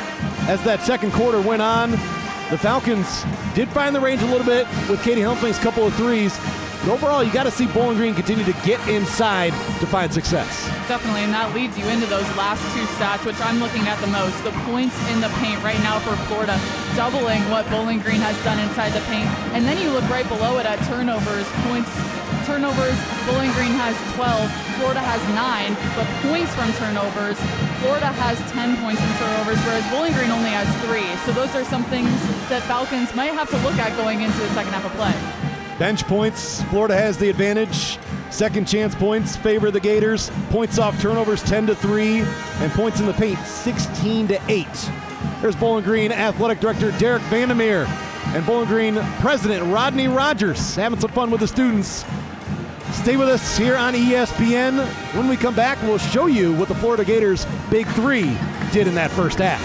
as that second quarter went on. The Falcons did find the range a little bit with Katie Humphrey's couple of threes, But overall, you got to see Bowling Green continue to get inside to find success. Definitely, and that leads you into those last two stats, which I'm looking at the most. The points in the paint right now for Florida, doubling what Bowling Green has done inside the paint. And then you look right below it at turnovers. Turnovers, Bowling Green has 12, Florida has 9, but points from turnovers, Florida has 10 points from turnovers, whereas Bowling Green only has 3. So those are some things that Falcons might have to look at going into the second half of play. Bench points, Florida has the advantage. Second chance points favor the Gators. Points off turnovers 10-3, and points in the paint 16-8. There's Bowling Green Athletic Director Derek Vandermeer and Bowling Green President Rodney Rogers having some fun with the students. Stay with us here on ESPN. When we come back, we'll show you what the Florida Gators Big Three did in that first half.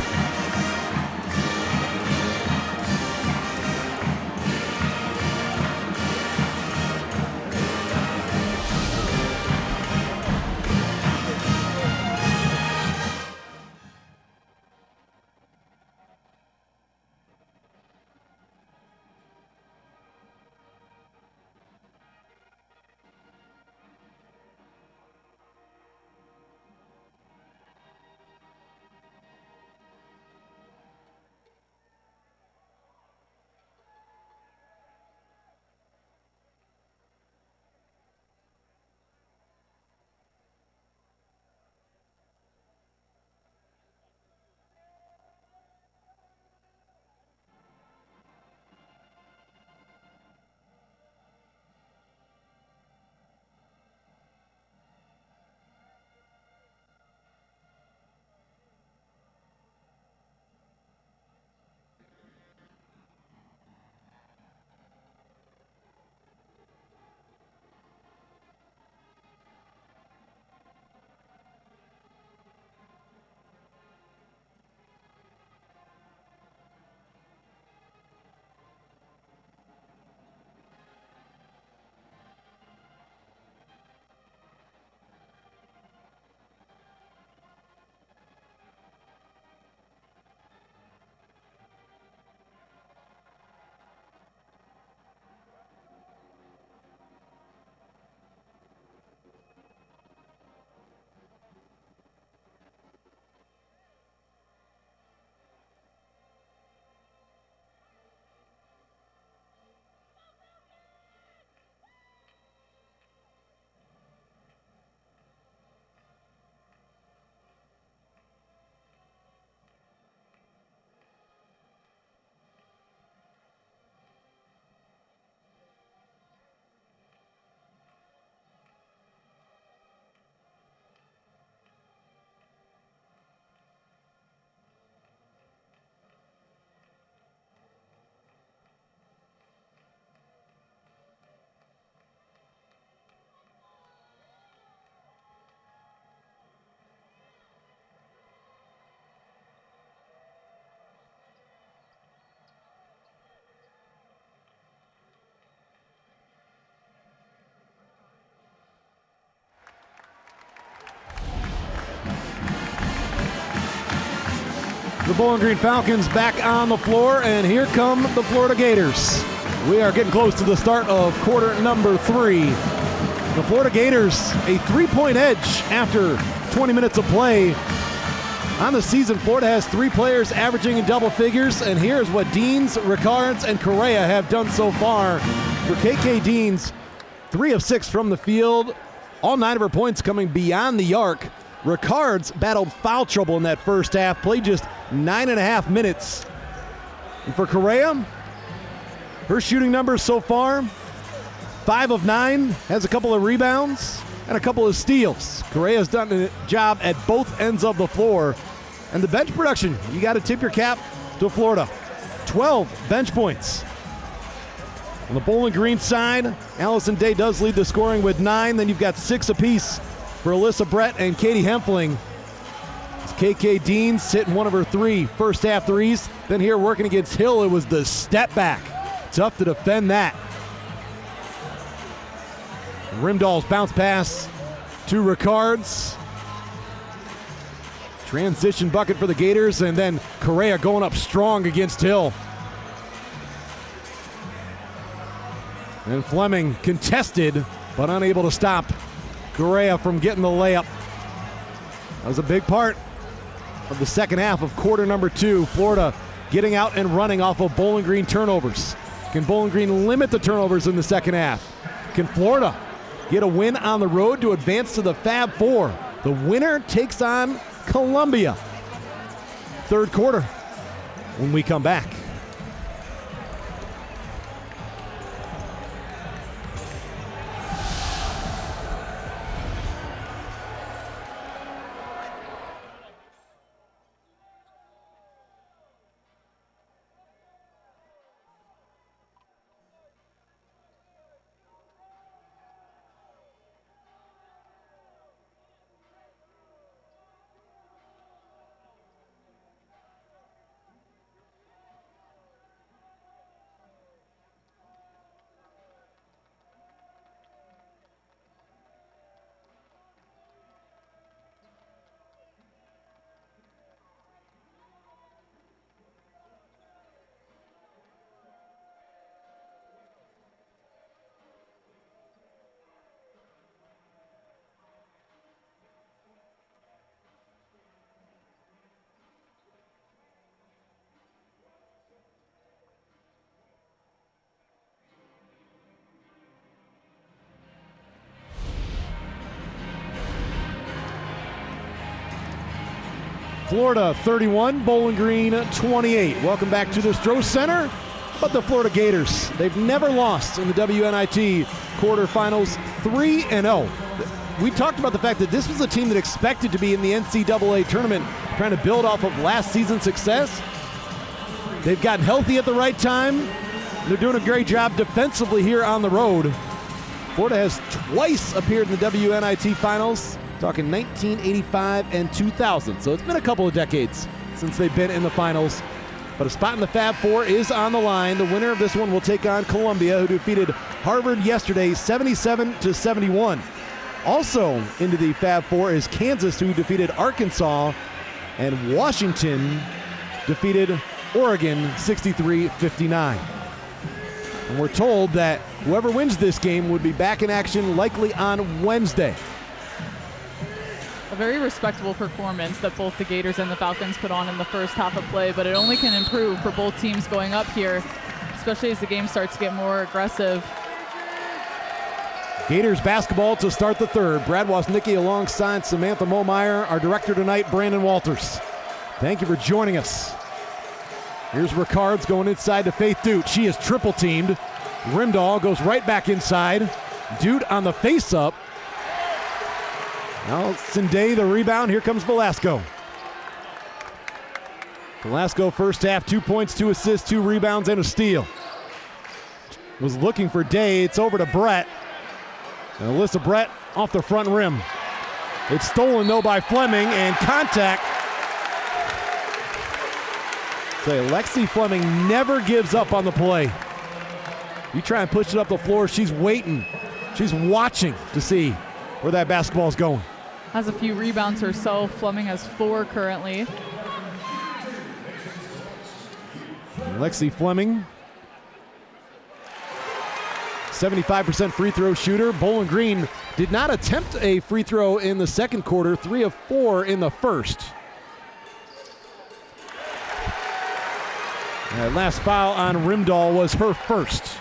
The Bowling Green Falcons back on the floor, and here come the Florida Gators. We are getting close to the start of quarter number 3. The Florida Gators, a 3-point edge after 20 minutes of play. On the season, Florida has 3 players averaging in double figures, and here's what Deans, Ricards, and Correa have done so far. For KK Deans, 3 of 6 from the field, all 9 of her points coming beyond the arc. Ricards battled foul trouble in that first half, played just 9.5 minutes. And for Correa, her shooting numbers so far, 5 of 9, has a couple of rebounds and a couple of steals. Correa's done a job at both ends of the floor. And the bench production, you got to tip your cap to Florida. 12 bench points. On the Bowling Green side, Allison Day does lead the scoring with 9. Then you've got 6 apiece for Alyssa Brett and Katie Hempfling. As KK Deans hitting one of her 3 first half threes. Then here working against Hill, it was the step back. Tough to defend that. Rimdahl's bounce pass to Ricards. Transition bucket for the Gators, and then Correa going up strong against Hill. And Fleming contested, but unable to stop Correa from getting the layup. That was a big part of the second half of quarter number 2. Florida getting out and running off of Bowling Green turnovers. Can Bowling Green limit the turnovers in the second half? Can Florida get a win on the road to advance to the Fab Four? The winner takes on Columbia. Third quarter when we come back. Florida 31, Bowling Green 28. Welcome back to the Stroh Center. But the Florida Gators, they've never lost in the WNIT quarterfinals, 3-0. We talked about the fact that this was a team that expected to be in the NCAA tournament, trying to build off of last season's success. They've gotten healthy at the right time. They're doing a great job defensively here on the road. Florida has twice appeared in the WNIT finals. Talking 1985 and 2000. So it's been a couple of decades since they've been in the finals. But a spot in the Fab Four is on the line. The winner of this one will take on Columbia, who defeated Harvard yesterday 77-71. Also into the Fab Four is Kansas, who defeated Arkansas. And Washington defeated Oregon 63-59. And we're told that whoever wins this game would be back in action likely on Wednesday. A very respectable performance that both the Gators and the Falcons put on in the first half of play, but it only can improve for both teams going up here, especially as the game starts to get more aggressive. Gators basketball to start the third. Brad Woznicki alongside Samantha Momeyer, our director tonight, Brandon Walters. Thank you for joining us. Here's Ricards going inside to Faith Dute. She is triple teamed. Rimdahl goes right back inside. Dute on the face-up. Now Sinde the rebound. Here comes Velasco. Velasco first half, 2 points, 2 assists, 2 rebounds, and a steal. Was looking for Day. It's over to Brett. And Alyssa Brett off the front rim. It's stolen though by Fleming, and contact. Say Lexi Fleming never gives up on the play. You try and push it up the floor, she's waiting. She's watching to see where that basketball's going. Has a few rebounds herself. Fleming has 4 currently. Lexi Fleming, 75% free throw shooter. Bowling Green did not attempt a free throw in the second quarter, 3 of 4 in the first. That last foul on Rimdahl was her first.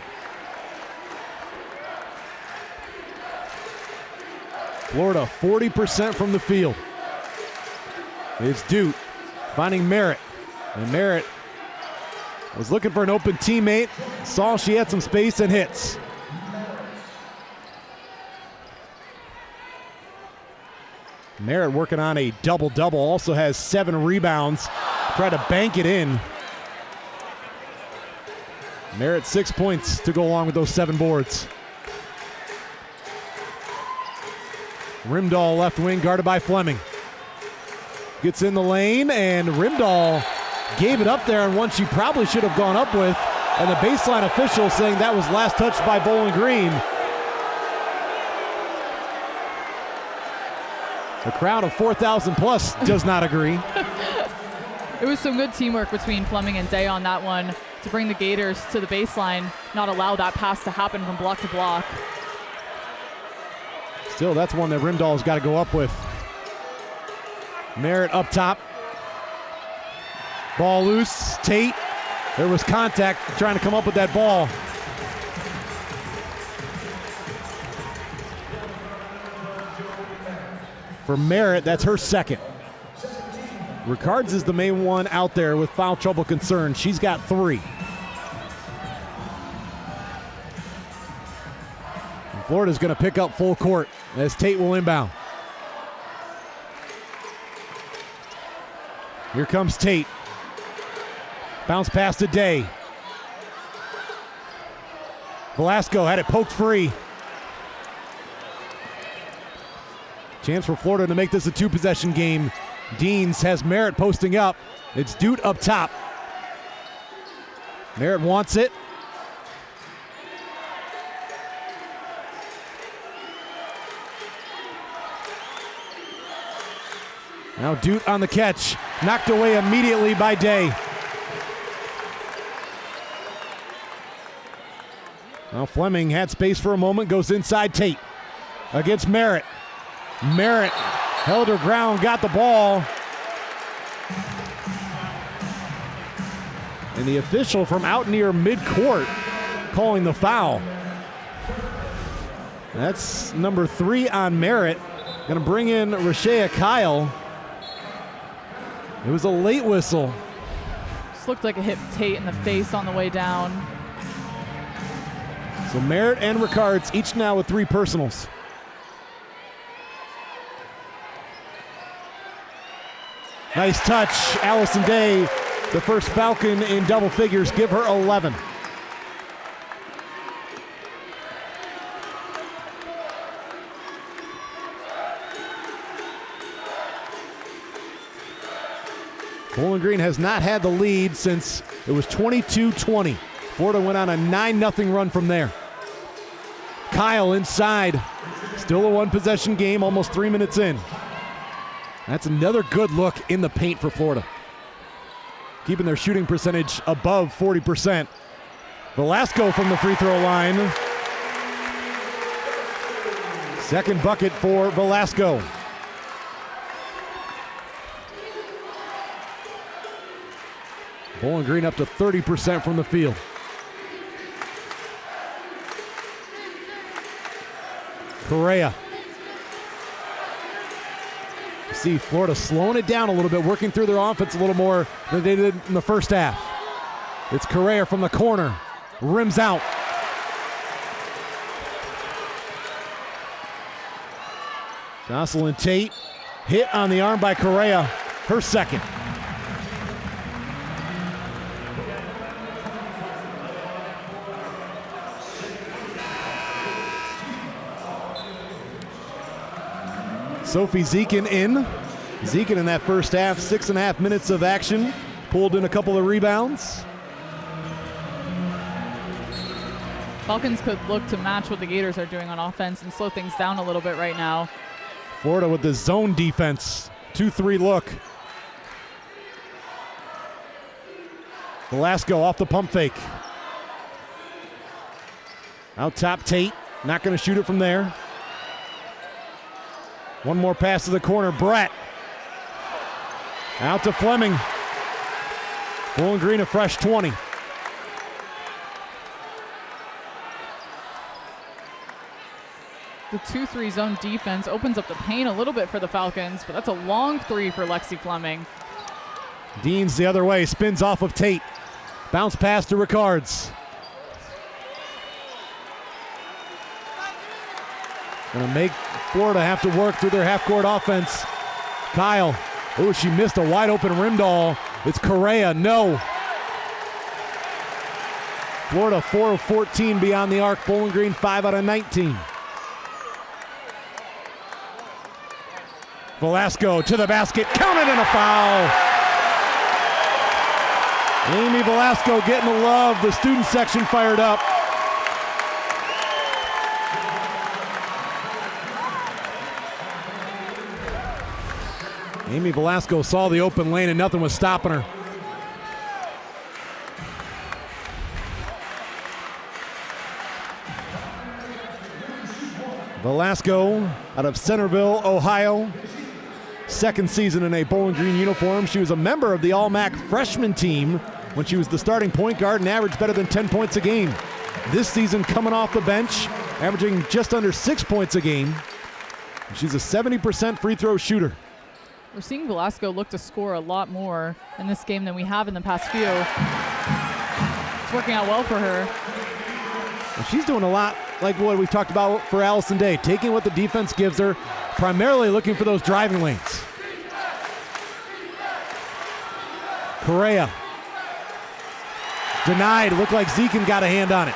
Florida 40% from the field. It's Dute finding Merritt. And Merritt was looking for an open teammate, saw she had some space and hits. Merritt working on a double-double, also has 7 rebounds. Try to bank it in. Merritt 6 points to go along with those 7 boards. Rimdahl left wing guarded by Fleming. Gets in the lane, and Rimdahl gave it up there on one she probably should have gone up with. And the baseline official saying that was last touched by Bowling Green. The crowd of 4,000 plus does not agree. It was some good teamwork between Fleming and Day on that one. to bring the Gators to the baseline, not allow that pass to happen from block to block. Still, that's one that Rimdahl's got to go up with. Merritt up top. Ball loose. Tate. There was contact trying to come up with that ball. For Merritt, that's her second. Ricards is the main one out there with foul trouble concern. She's got 3. And Florida's going to pick up full court as Tate will inbound. Here comes Tate. Bounce pass to Day. Velasco had it poked free. Chance for Florida to make this a 2-possession game. Deans has Merritt posting up. It's Dute up top. Merritt wants it. Now Dute on the catch. Knocked away immediately by Day. Now Fleming had space for a moment, goes inside Tate against Merritt. Merritt held her ground, got the ball. And the official from out near midcourt calling the foul. That's number 3 on Merritt. Gonna bring in Rashea Kyle. It was a late whistle. Just looked like it hit Tate in the face on the way down. So Merritt and Ricards each now with 3 personals. Nice touch, Allison Day, the first Falcon in double figures, give her 11. Bowling Green has not had the lead since it was 22-20. Florida went on a 9-0 run from there. Kyle inside. Still a 1-possession game, almost 3 minutes in. That's another good look in the paint for Florida. Keeping their shooting percentage above 40%. Velasco from the free throw line. Second bucket for Velasco. Bowling Green up to 30% from the field. Correa. See Florida slowing it down a little bit, working through their offense a little more than they did in the first half. It's Correa from the corner. Rims out. Jocelyn Tate hit on the arm by Correa. Her second. Sophie Zekin in. Zekin in that first half, 6.5 minutes of action. Pulled in a couple of rebounds. Falcons could look to match what the Gators are doing on offense and slow things down a little bit right now. Florida with the zone defense. 2-3 look. Velasco off the pump fake. Out top Tate. Not going to shoot it from there. One more pass to the corner. Brett. Out to Fleming. Bowling Green a fresh 20. The 2-3 zone defense opens up the paint a little bit for the Falcons, but that's a long 3 for Lexi Fleming. Deans the other way, spins off of Tate. Bounce pass to Ricards. Gonna make Florida have to work through their half-court offense. Kyle, oh, she missed a wide-open Rimdahl. It's Correa, no. Florida 4 of 14 beyond the arc. Bowling Green 5 out of 19. Velasco to the basket, counted and a foul. Amy Velasco getting the love, the student section fired up. Amy Velasco saw the open lane and nothing was stopping her. Velasco out of Centerville, Ohio. Second season in a Bowling Green uniform. She was a member of the All-MAC freshman team when she was the starting point guard and averaged better than 10 points a game. This season coming off the bench, averaging just under 6 points a game. She's a 70% free throw shooter. We're seeing Velasco look to score a lot more in this game than we have in the past few. It's working out well for her. And she's doing a lot like what we've talked about for Allison Day, taking what the defense gives her, primarily looking for those driving lanes. Correa. Denied. Looked like Zekin got a hand on it.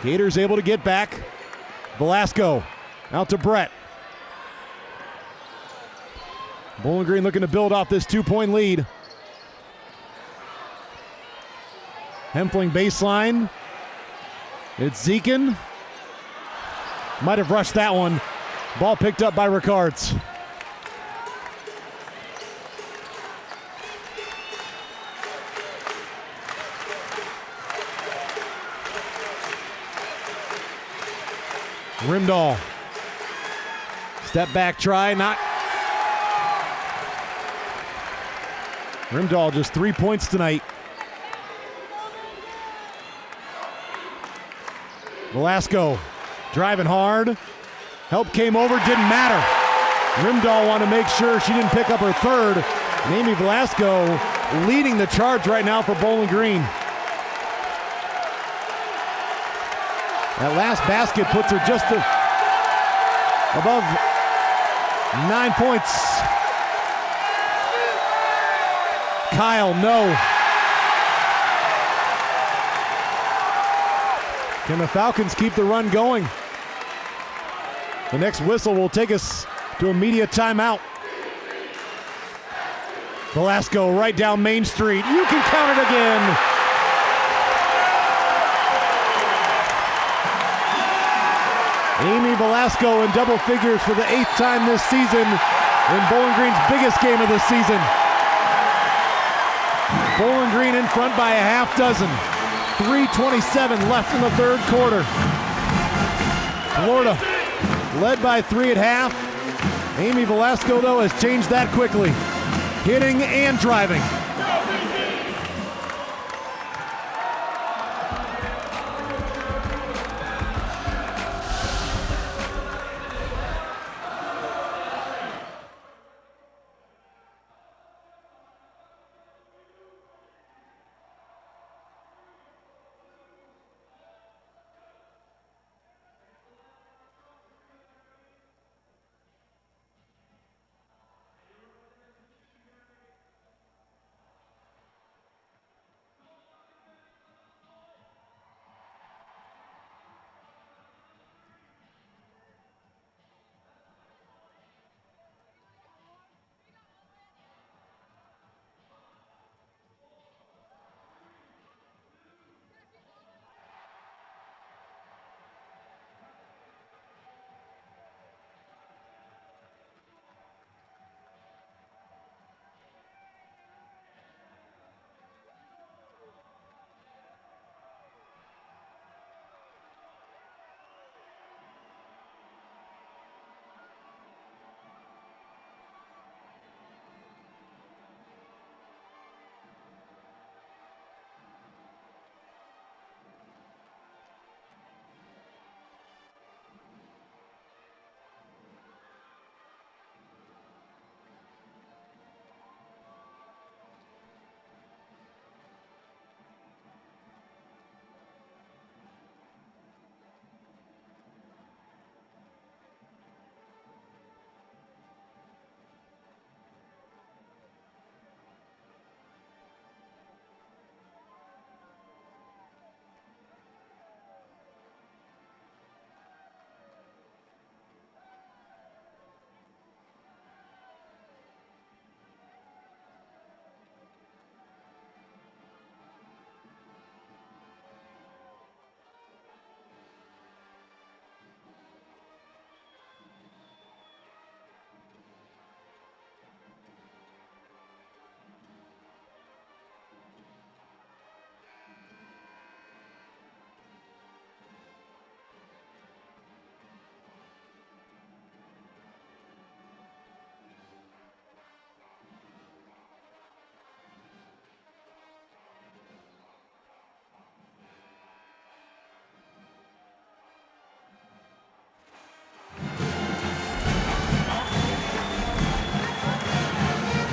Gators able to get back. Velasco out to Brett. Bowling Green looking to build off this 2-point lead. Hempfling baseline. It's Zekin. Might have rushed that one. Ball picked up by Ricards. Rimdahl. Step back try, not. Rimdahl just 3 points tonight. Velasco driving hard. Help came over, didn't matter. Rimdahl wanted to make sure she didn't pick up her third. And Amy Velasco leading the charge right now for Bowling Green. That last basket puts her just above 9 points. Kyle, no. Can the Falcons keep the run going? The next whistle will take us to immediate timeout. Velasco right down Main Street. You can count it again. Amy Velasco in double figures for the 8th time this season in Bowling Green's biggest game of the season. Bowling Green in front by a half dozen. 3:27 left in the third quarter. Florida led by 3 at half. Amy Velasco, though, has changed that quickly. Hitting and driving.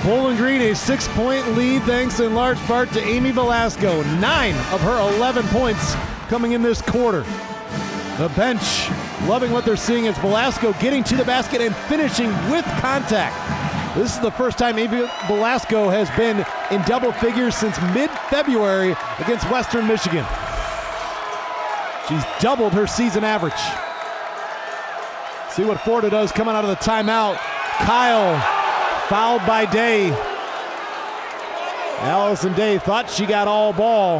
Bowling Green a 6-point lead thanks in large part to Amy Velasco. 9 of her 11 points coming in this quarter. The bench loving what they're seeing as Velasco getting to the basket and finishing with contact. This is the first time Amy Velasco has been in double figures since mid-February against Western Michigan. She's doubled her season average. See what Florida does coming out of the timeout. Kyle fouled by Day. Allison Day thought she got all ball.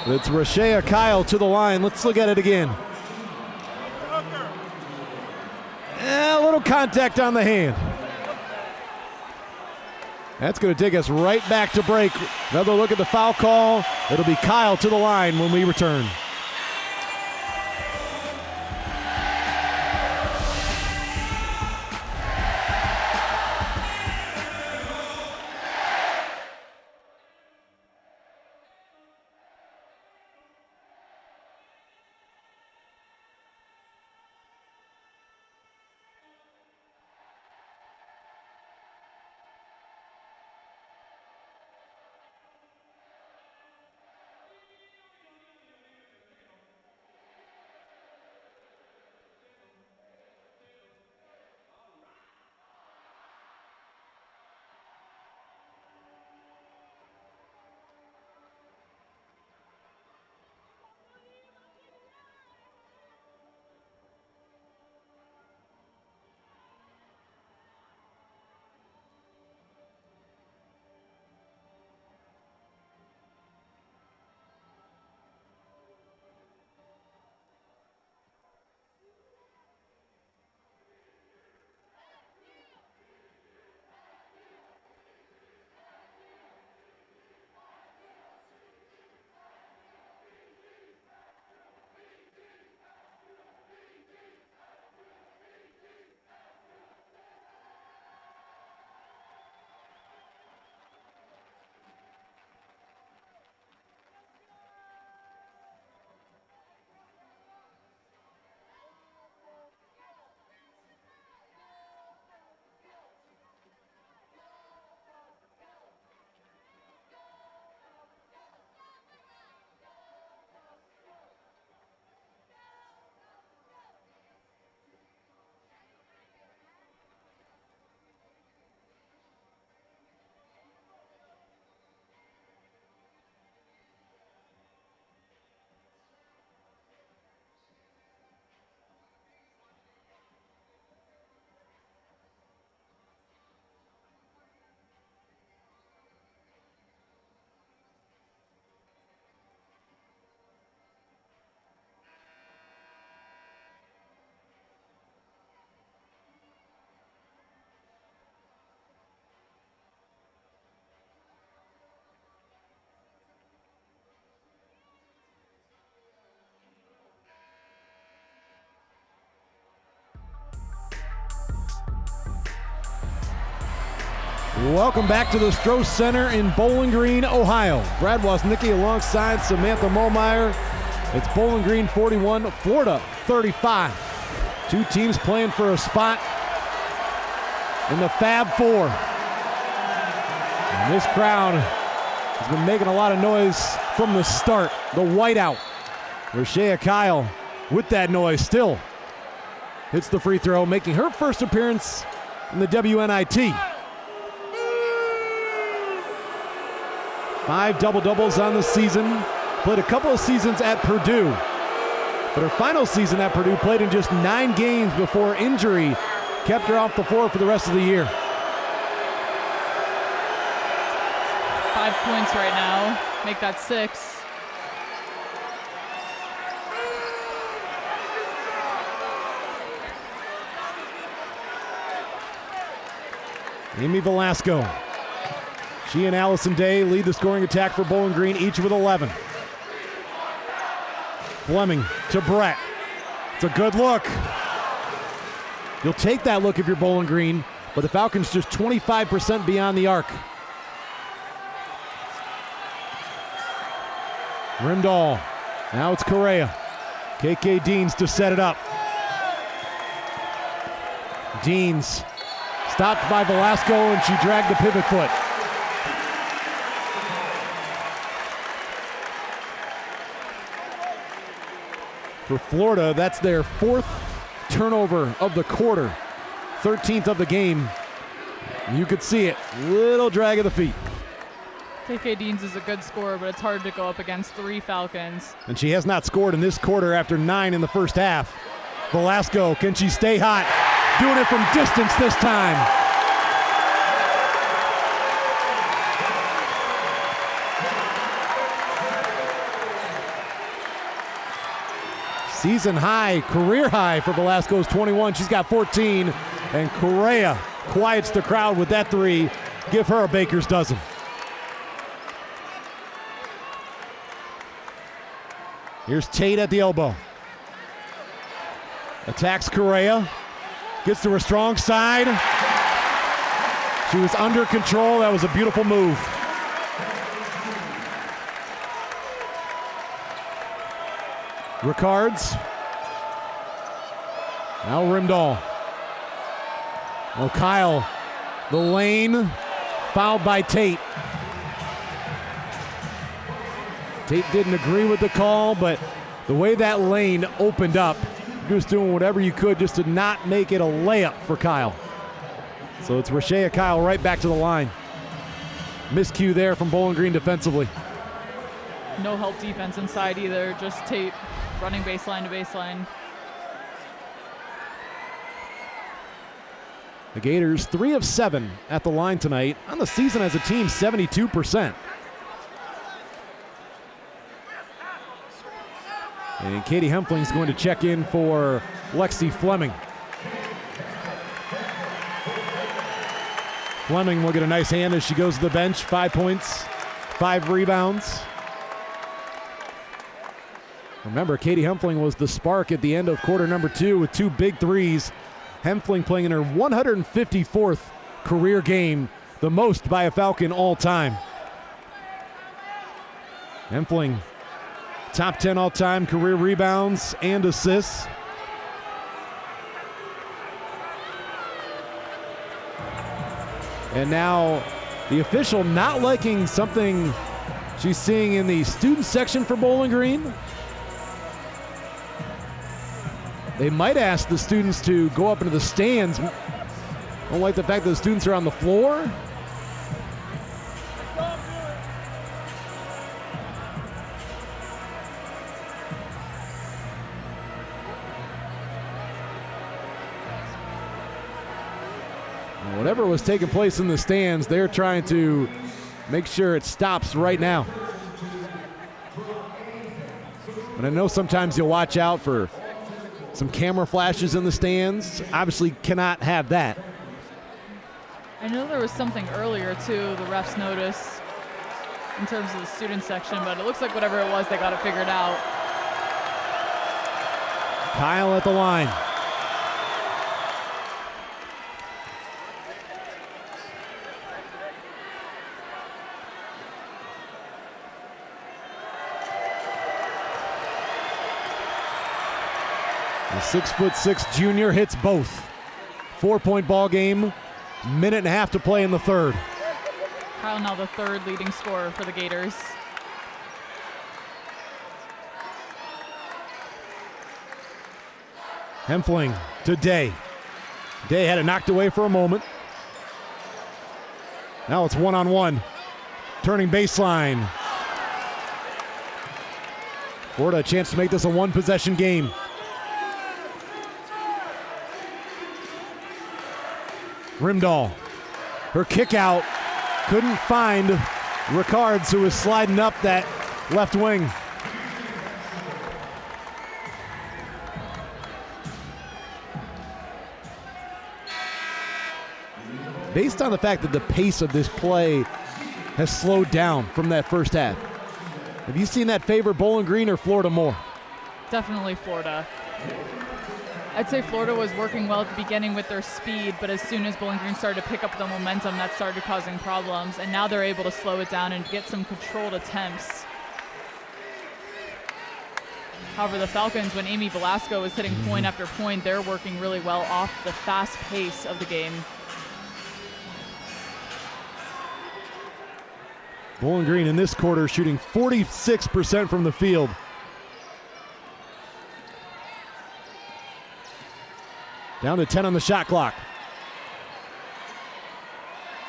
It's Rashea Kyle to the line. Let's look at it again. A little contact on the hand. That's going to take us right back to break. Another look at the foul call. It'll be Kyle to the line when we return. Welcome back to the Stroh Center in Bowling Green, Ohio. Brad Woznicki alongside Samantha Mollmeyer. It's Bowling Green 41, Florida 35. Two teams playing for a spot in the Fab Four. And this crowd has been making a lot of noise from the start. The whiteout. Rashea Kyle with that noise still hits the free throw, making her first appearance in the WNIT. 5 double-doubles on the season. Played a couple of seasons at Purdue. But her final season at Purdue played in just 9 games before injury kept her off the floor for the rest of the year. 5 points right now. Make that 6. Amy Velasco. She and Allison Day lead the scoring attack for Bowling Green, each with 11. Fleming to Brett. It's a good look. You'll take that look if you're Bowling Green, but the Falcons just 25% beyond the arc. Rimdahl. Now it's Correa. KK Deans to set it up. Deans Stopped by Velasco, and she dragged the pivot foot. For Florida, that's their 4th turnover of the quarter, 13th of the game. You could see it, little drag of the feet. KK Deans is a good scorer, but it's hard to go up against 3 Falcons. And she has not scored in this quarter after 9 in the first half. Velasco, can she stay hot? Doing it from distance this time. Season high, career high for Velasco's 21. She's got 14. And Correa quiets the crowd with that 3. Give her a baker's dozen. Here's Tate at the elbow. Attacks Correa. Gets to her strong side. She was under control. That was a beautiful move. Ricards. Now Rimdahl. Oh, Kyle. The lane. Fouled by Tate. Tate didn't agree with the call, but the way that lane opened up, just doing whatever you could just to not make it a layup for Kyle. So it's Rashea Kyle right back to the line. Miscue there from Bowling Green defensively. No help defense inside either, just Tate running baseline to baseline. The Gators 3 of 7 at the line tonight. On the season as a team, 72%. And Katie Hempfling's going to check in for Lexi Fleming. Fleming will get a nice hand as she goes to the bench. 5 points, 5 rebounds. Remember, Katie Hempfling was the spark at the end of quarter number 2 with 2 big threes. Hempfling playing in her 154th career game, the most by a Falcon all time. Hempfling, top 10 all-time career rebounds and assists. And now the official not liking something she's seeing in the student section for Bowling Green. They might ask the students to go up into the stands. Don't like the fact that the students are on the floor. Whatever was taking place in the stands, they're trying to make sure it stops right now. And I know sometimes you'll watch out for some camera flashes in the stands. Obviously cannot have that. I know there was something earlier too, the refs noticed in terms of the student section, but it looks like whatever it was, they got it figured out. Kyle at the line. The 6'6" junior hits both. 4-point ball game, minute and a half to play in the third. Kyle now the 3rd leading scorer for the Gators. Hempfling to Day. Day had it knocked away for a moment. Now it's one-on-one. Turning baseline. Florida a chance to make this a 1-possession game. Rimdahl, her kick out, couldn't find Ricards, who was sliding up that left wing. Based on the fact that the pace of this play has slowed down from that first half, have you seen that favor Bowling Green or Florida more? Definitely Florida. I'd say Florida was working well at the beginning with their speed, but as soon as Bowling Green started to pick up the momentum, that started causing problems, and now they're able to slow it down and get some controlled attempts. However, the Falcons, when Amy Velasco is hitting point after point, they're working really well off the fast pace of the game. Bowling Green in this quarter shooting 46% from the field. Down to 10 on the shot clock.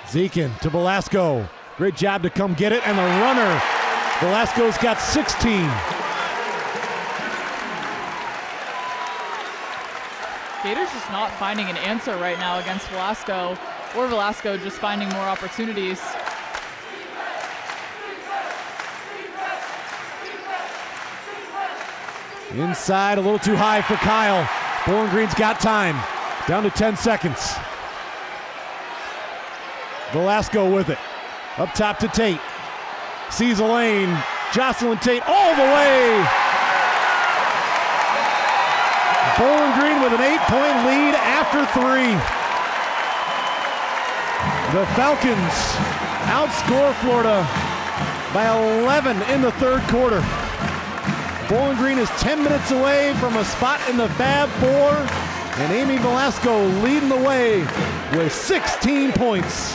Zekin to Velasco. Great job to come get it, and the runner. Velasco's got 16. Gators just not finding an answer right now against Velasco, or Velasco just finding more opportunities. Inside, a little too high for Kyle. Bowling Green's got time. Down to 10 seconds. Velasco with it. Up top to Tate. Sees a lane. Jocelyn Tate all the way. Bowling Green with an 8-point lead after 3. The Falcons outscore Florida by 11 in the third quarter. Bowling Green is 10 minutes away from a spot in the Fab Four, and Amy Velasco leading the way with 16 points.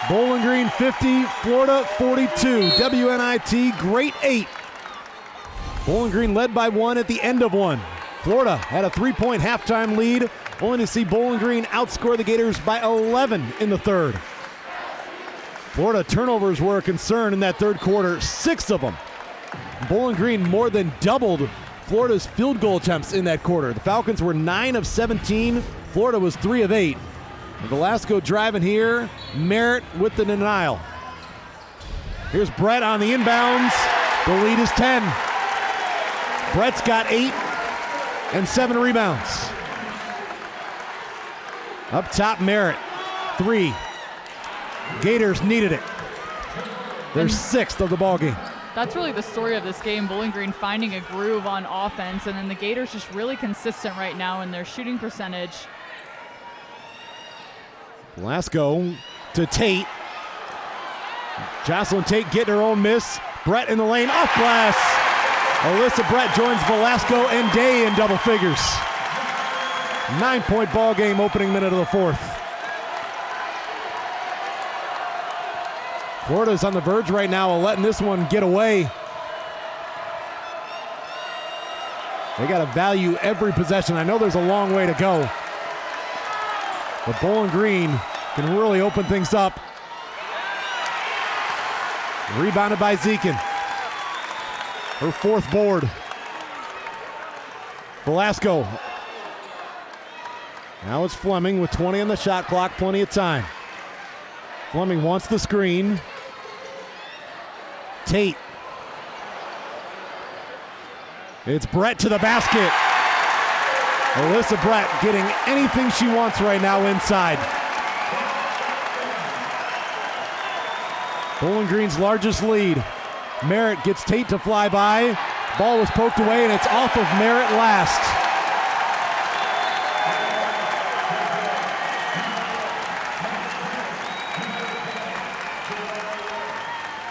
Bowling Green 50, Florida 42. WNIT Great 8. Bowling Green led by 1 at the end of 1. Florida had a 3-point halftime lead, only to see Bowling Green outscore the Gators by 11 in the third. Florida turnovers were a concern in that third quarter, 6 of them. Bowling Green more than doubled Florida's field goal attempts in that quarter. The Falcons were 9 of 17. Florida was 3 of 8. Velasco driving here. Merritt with the denial. Here's Brett on the inbounds. The lead is 10. Brett's got 8 and 7 rebounds. Up top, Merritt. 3. Gators needed it. They're 6th of the ball game. That's really the story of this game. Bowling Green finding a groove on offense, and then the Gators just really consistent right now in their shooting percentage. Velasco to Tate. Jocelyn Tate getting her own miss. Brett in the lane, off glass. Alyssa Brett joins Velasco and Day in double figures. 9-point ball game, opening minute of the fourth. Florida's on the verge right now of letting this one get away. They got to value every possession. I know there's a long way to go, but Bowling Green can really open things up. Rebounded by Zekin. Her fourth board. Velasco. Now it's Fleming with 20 on the shot clock, plenty of time. Fleming wants the screen. Tate. It's Brett to the basket. Alyssa Brett getting anything she wants right now inside. Bowling Green's largest lead. Merritt gets Tate to fly by. Ball was poked away and it's off of Merritt last.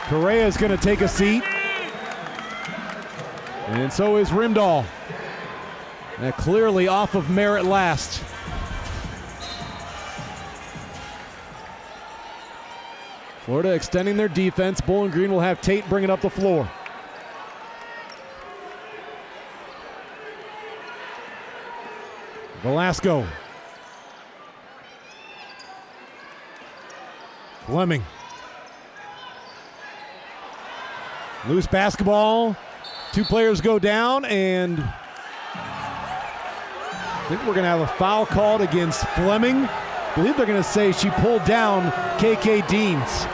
Correa is going to take a seat. And so is Rimdahl. And clearly off of Merritt last. Florida extending their defense. Bowling Green will have Tate bring it up the floor. Velasco. Fleming. Loose basketball. Two players go down, and I think we're going to have a foul called against Fleming. I believe they're going to say she pulled down KK Deans.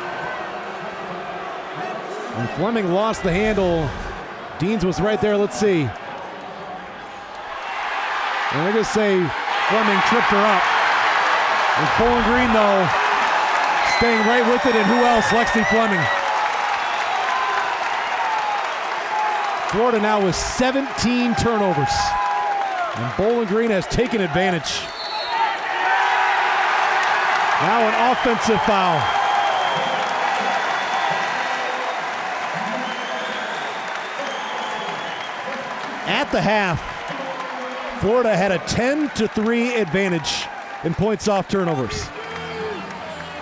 And Fleming lost the handle. Deans was right there. Let's see. And they're going to say Fleming tripped her up. And Bowling Green, though, staying right with it. And who else? Lexi Fleming. Florida now with 17 turnovers. And Bowling Green has taken advantage. Now an offensive foul. At the half, Florida had a 10-3 advantage in points off turnovers.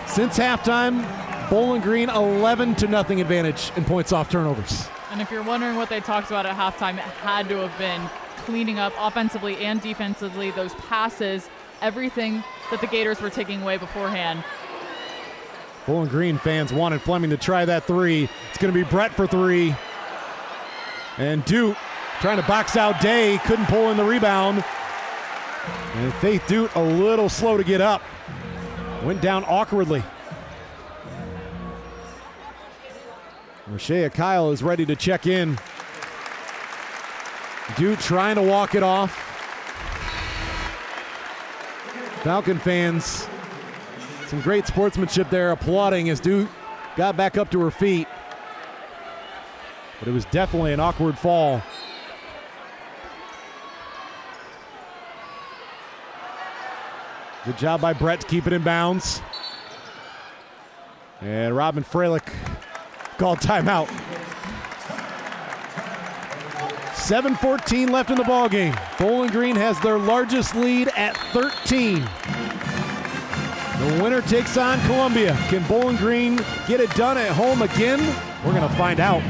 Since halftime, Bowling Green 11-0 advantage in points off turnovers. And if you're wondering what they talked about at halftime, it had to have been cleaning up offensively and defensively, those passes, everything that the Gators were taking away beforehand. Bowling Green fans wanted Fleming to try that three. It's going to be Brett for three. And Duke trying to box out Day, couldn't pull in the rebound. And Faith Duke a little slow to get up. Went down awkwardly. Rashea Kyle is ready to check in. Duke trying to walk it off. Falcon fans, some great sportsmanship there, applauding as Duke got back up to her feet. But it was definitely an awkward fall. Good job by Brett to keep it in bounds. And Robin Freilich called timeout. 7:14 left in the ballgame. Bowling Green has their largest lead at 13. The winner takes on Columbia. Can Bowling Green get it done at home again? We're going to find out.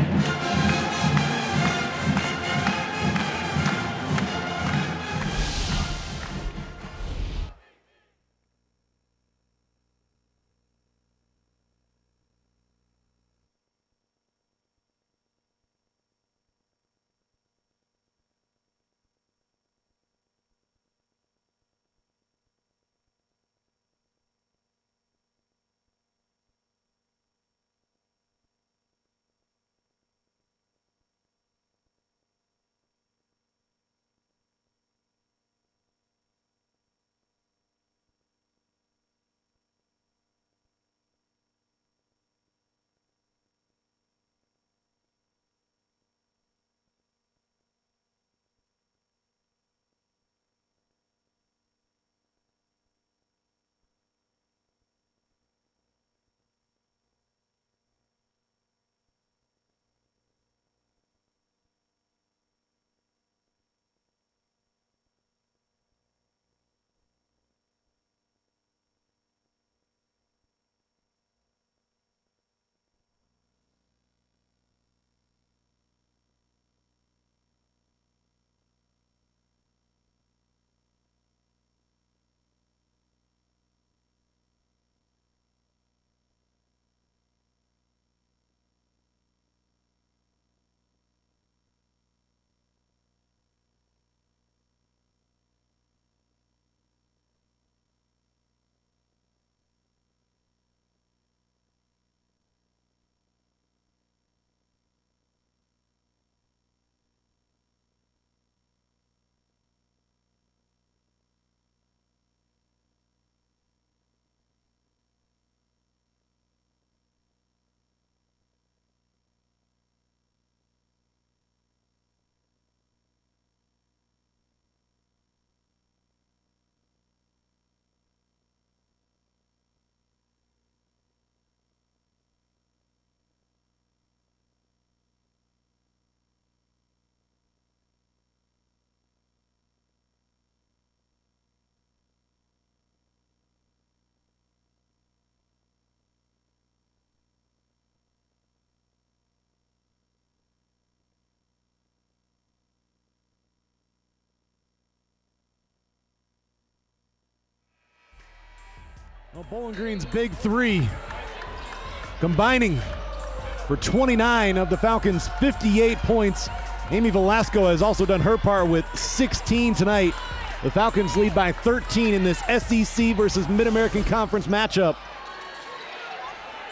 Well, Bowling Green's big three combining for 29 of the Falcons' 58 points. Amy Velasco has also done her part with 16 tonight. The Falcons lead by 13 in this SEC versus Mid-American Conference matchup.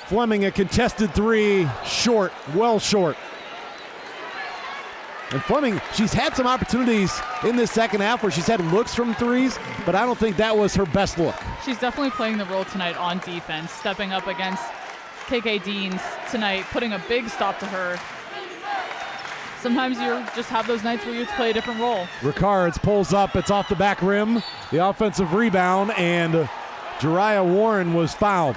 Fleming, a contested three, short, well short. And Fleming, she's had some opportunities in this second half where she's had looks from threes, but I don't think that was her best look. She's definitely playing the role tonight on defense, stepping up against KK Deans tonight, putting a big stop to her. Sometimes you just have those nights where you play a different role. Ricards pulls up, it's off the back rim, the offensive rebound, and Jariah Warren was fouled.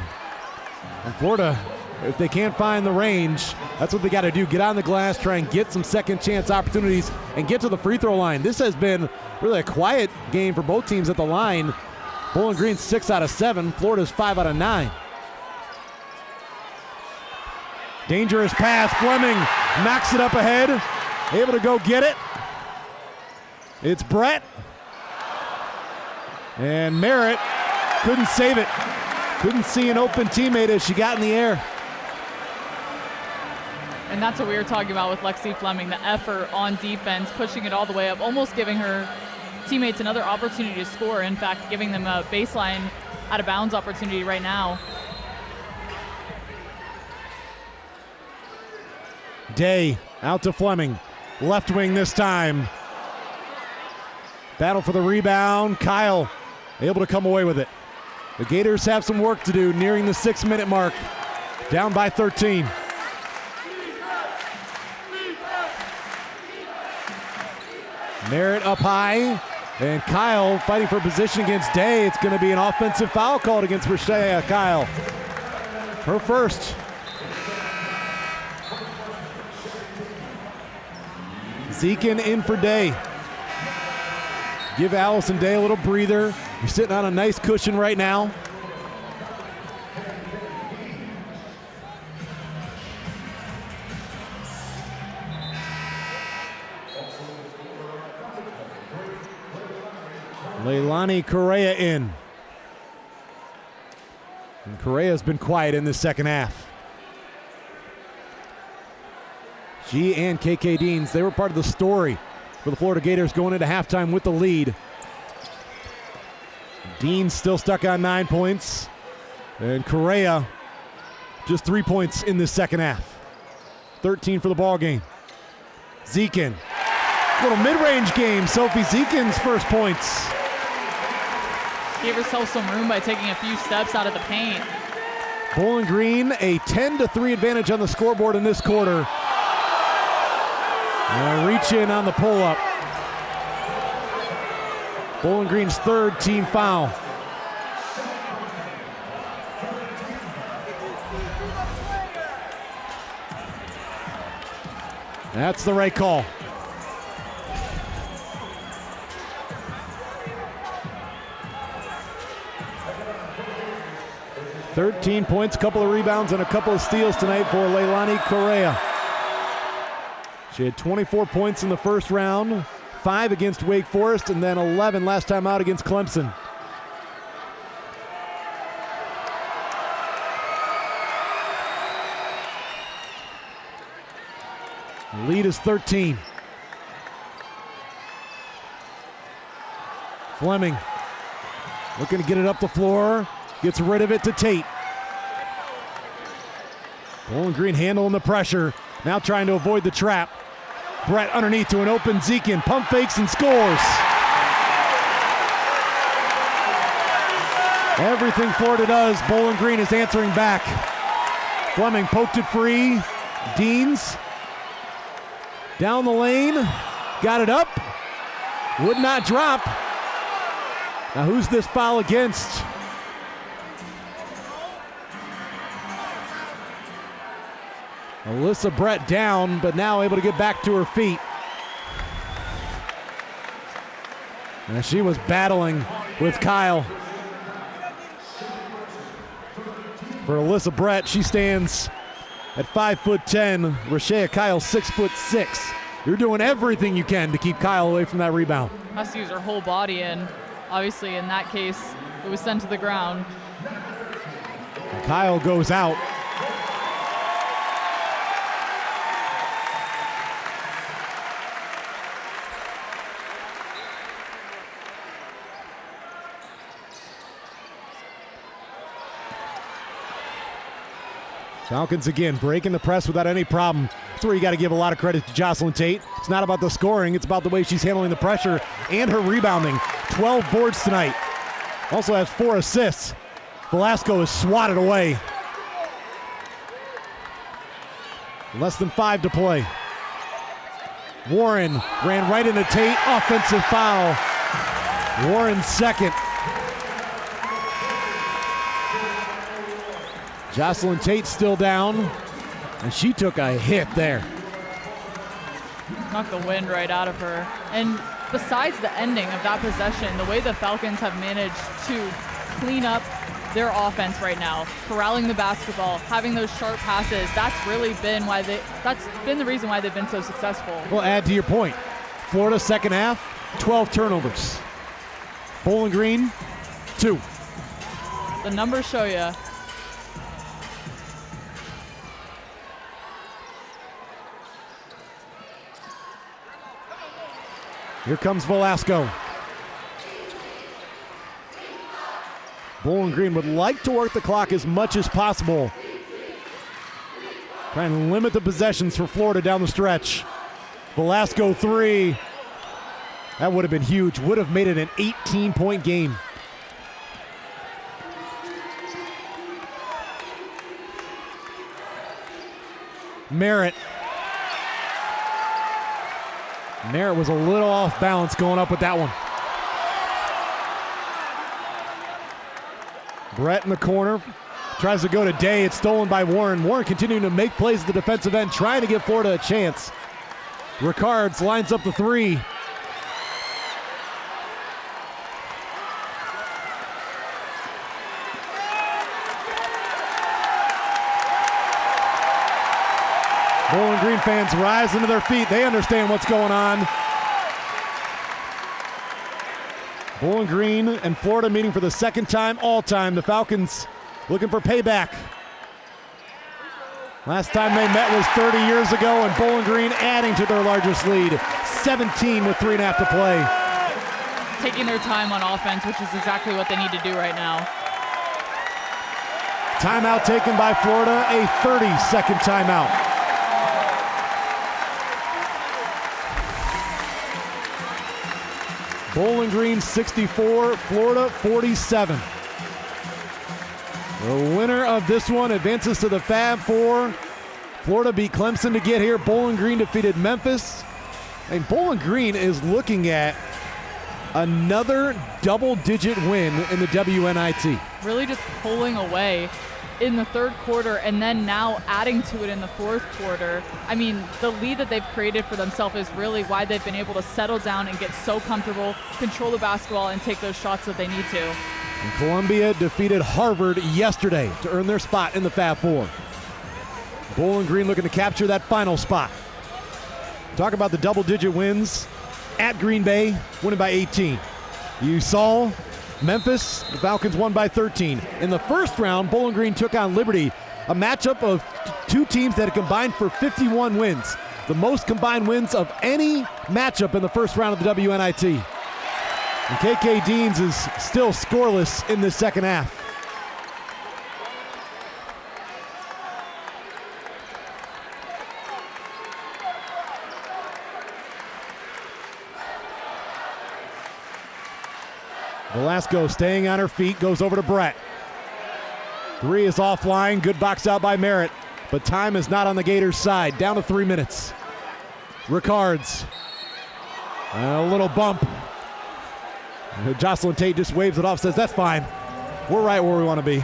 And Florida, if they can't find the range, that's what they got to do. Get on the glass, try and get some second chance opportunities, and get to the free throw line. This has been really a quiet game for both teams at the line. Bowling Green 6 out of 7, Florida's 5 out of 9. Dangerous pass, Fleming knocks it up ahead, able to go get it. It's Brett. And Merritt couldn't save it. Couldn't see an open teammate as she got in the air. And that's what we were talking about with Lexi Fleming, the effort on defense, pushing it all the way up, almost giving her teammates another opportunity to score. In fact, giving them a baseline out of bounds opportunity right now. Day out to Fleming, left wing this time. Battle for the rebound, Kyle able to come away with it. The Gators have some work to do, nearing the 6-minute mark, down by 13. Merritt up high, and Kyle fighting for position against Day. It's going to be an offensive foul called against Rashea Kyle. Her first. Zekin in for Day. Give Allison Day a little breather. You're sitting on a nice cushion right now. Leilani Correa in. And Correa's been quiet in this second half. She and KK Deans, they were part of the story for the Florida Gators going into halftime with the lead. Deans still stuck on 9 points. And Correa just 3 points in this second half. 13 for the ball game. Zekin. Little mid-range game. Sophie Zekin's first points. Gave herself some room by taking a few steps out of the paint. Bowling Green, a 10-3 advantage on the scoreboard in this quarter. And reach in on the pull-up. Bowling Green's third team foul. That's the right call. "13 points, a couple of rebounds, and a couple of steals tonight for Leilani Correa. She had 24 points in the first round, 5 against Wake Forest, and then 11 last time out against Clemson. The lead is 13. Fleming looking to get it up the floor, gets rid of it to Tate. Bowling Green handling the pressure, now trying to avoid the trap. Brett underneath to an open Zekin, pump fakes and scores. Everything Florida does, Bowling Green is answering back. Fleming poked it free. Deans down the lane, got it up, would not drop. Now who's this foul against? Alyssa Brett down, but now able to get back to her feet. And she was battling with Kyle. For Alyssa Brett, she stands at 5'10". Rashea Kyle 6'6". You're doing everything you can to keep Kyle away from that rebound. Has to use her whole body, and obviously in that case, it was sent to the ground. Kyle goes out. Falcons again breaking the press without any problem. That's where you got to give a lot of credit to Jocelyn Tate. It's not about the scoring, it's about the way she's handling the pressure and her rebounding. 12 boards tonight. Also has 4 assists. Velasco is swatted away. Less than 5 to play. Warren ran right into Tate. Offensive foul. Warren's second. Jocelyn Tate still down, and she took a hit there. Knocked the wind right out of her. And besides the ending of that possession, the way the Falcons have managed to clean up their offense right now, corralling the basketball, having those sharp passes, that's been the reason why they've been so successful. Well, add to your point, Florida second half, 12 turnovers. Bowling Green, 2. The numbers show you. Here comes Velasco. Bowling Green would like to work the clock as much as possible. Trying to limit the possessions for Florida down the stretch. Velasco 3. That would have been huge. Would have made it an 18-point game. Merritt. Merritt was a little off balance going up with that one. Brett in the corner. Tries to go to Day. It's stolen by Warren. Warren continuing to make plays at the defensive end, trying to give Florida a chance. Ricards lines up the 3. Bowling Green fans rising to their feet. They understand what's going on. Bowling Green and Florida meeting for the second time all time. The Falcons looking for payback. Last time they met was 30 years ago, and Bowling Green adding to their largest lead. 17 with 3.5 to play. Taking their time on offense, which is exactly what they need to do right now. Timeout taken by Florida, a 30-second timeout. Bowling Green 64, Florida 47. The winner of this one advances to the Fab Four. Florida beat Clemson to get here. Bowling Green defeated Memphis. And Bowling Green is looking at another double-digit win in the WNIT. Really just pulling away in the third quarter and then now adding to it in the fourth quarter. I mean, the lead that they've created for themselves is really why they've been able to settle down and get so comfortable, control the basketball, and take those shots that they need to. And Columbia defeated Harvard yesterday to earn their spot in the Fab Four. Bowling Green looking to capture that final spot. Talk about the double-digit wins at Green Bay, winning by 18. You saw Memphis, the Falcons won by 13. In the first round, Bowling Green took on Liberty, a matchup of 2 teams that had combined for 51 wins. The most combined wins of any matchup in the first round of the WNIT. And KK Deans is still scoreless in the second half. Velasco staying on her feet, goes over to Brett. 3 is offline, good box out by Merritt, but time is not on the Gators' side, down to 3 minutes. Ricards, a little bump. Jocelyn Tate just waves it off, says that's fine. We're right where we want to be.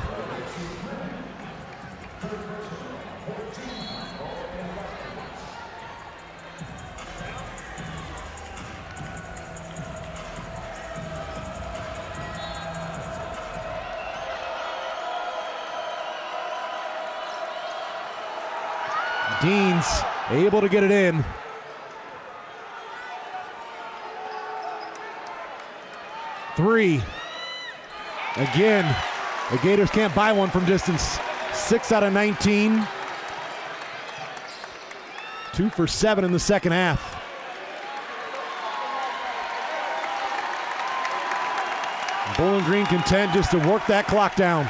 Deans able to get it in. Three. Again, The Gators can't buy one from distance. 6 out of 19. 2 for 7 in the second half. Bowling Green content just to work that clock down.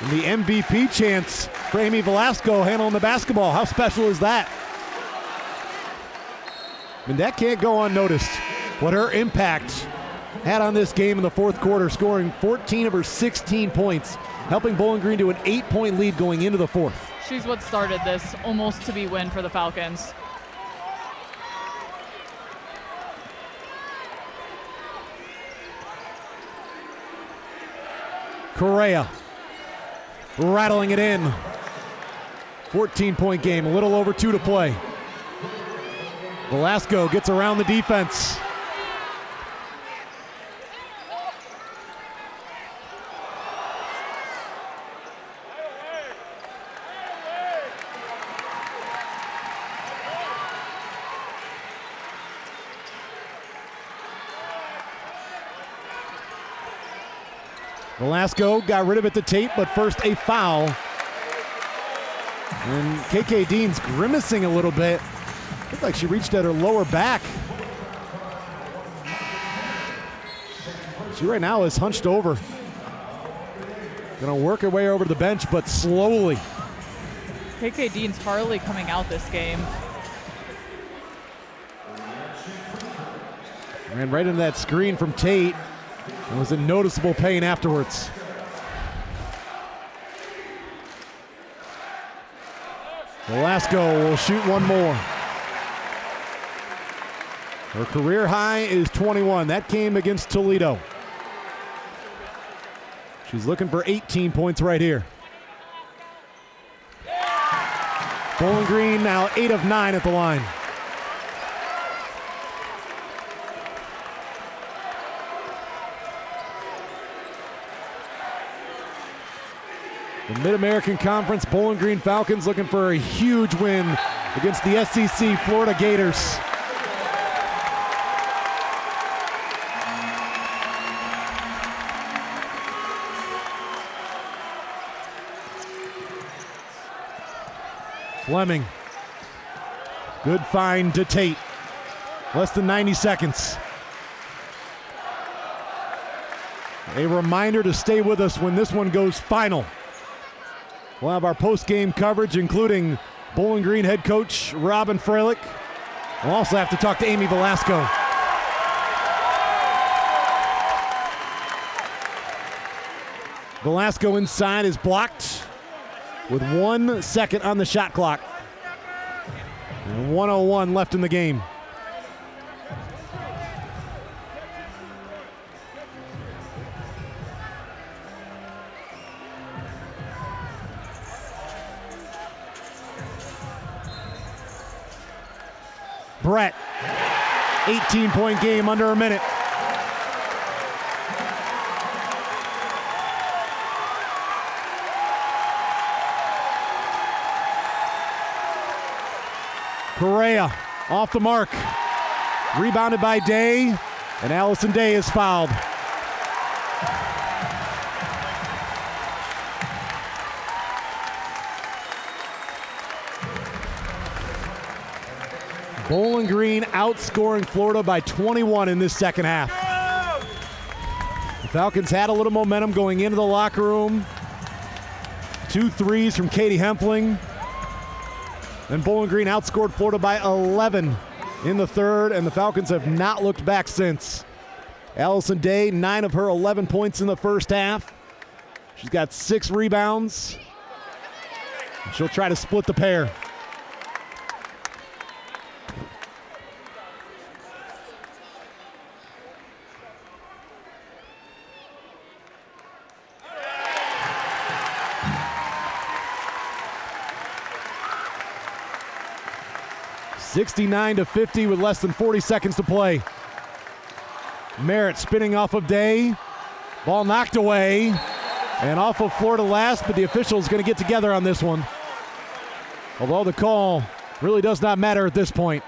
And the MVP chance for Amy Velasco handling the basketball. How special is that? And that can't go unnoticed. What her impact had on this game in the fourth quarter, scoring 14 of her 16 points, helping Bowling Green to an 8-point lead going into the fourth. She's what started this almost to be win for the Falcons. Correa rattling it in. 14-point game, a little over 2 to play. Velasco gets around the defense. Velasco got rid of it to Tate, but first a foul. And KK Dean's grimacing a little bit. Looked like she reached at her lower back. She right now is hunched over. Gonna work her way over to the bench, but slowly. KK Dean's hardly coming out this game. Ran right into that screen from Tate. It was in noticeable pain afterwards. Velasco will shoot one more. Her career high is 21. That came against Toledo. She's looking for 18 points right here. Bowling Green now 8 of 9 at the line. The Mid-American Conference Bowling Green Falcons looking for a huge win against the SEC Florida Gators. Fleming. Good find to Tate. Less than 90 seconds. A reminder to stay with us when this one goes final. We'll have our post-game coverage, including Bowling Green head coach Robin Freilich. We'll also have to talk to Amy Velasco. Velasco inside is blocked with 1 second on the shot clock. And 1:01 left in the game. Brett, 18-point game under a minute. Correa off the mark. Rebounded by Day, and Allison Day is fouled. Bowling Green outscoring Florida by 21 in this second half. The Falcons had a little momentum going into the locker room. 2 threes from Katie Hempling. And Bowling Green outscored Florida by 11 in the third, and the Falcons have not looked back since. Allison Day, 9 of her 11 points in the first half. She's got 6 rebounds. She'll try to split the pair. (69-50) with less than 40 seconds to play. Merritt spinning off of Day. Ball knocked away and off of Florida last, but the official's going to get together on this one. Although the call really does not matter at this point.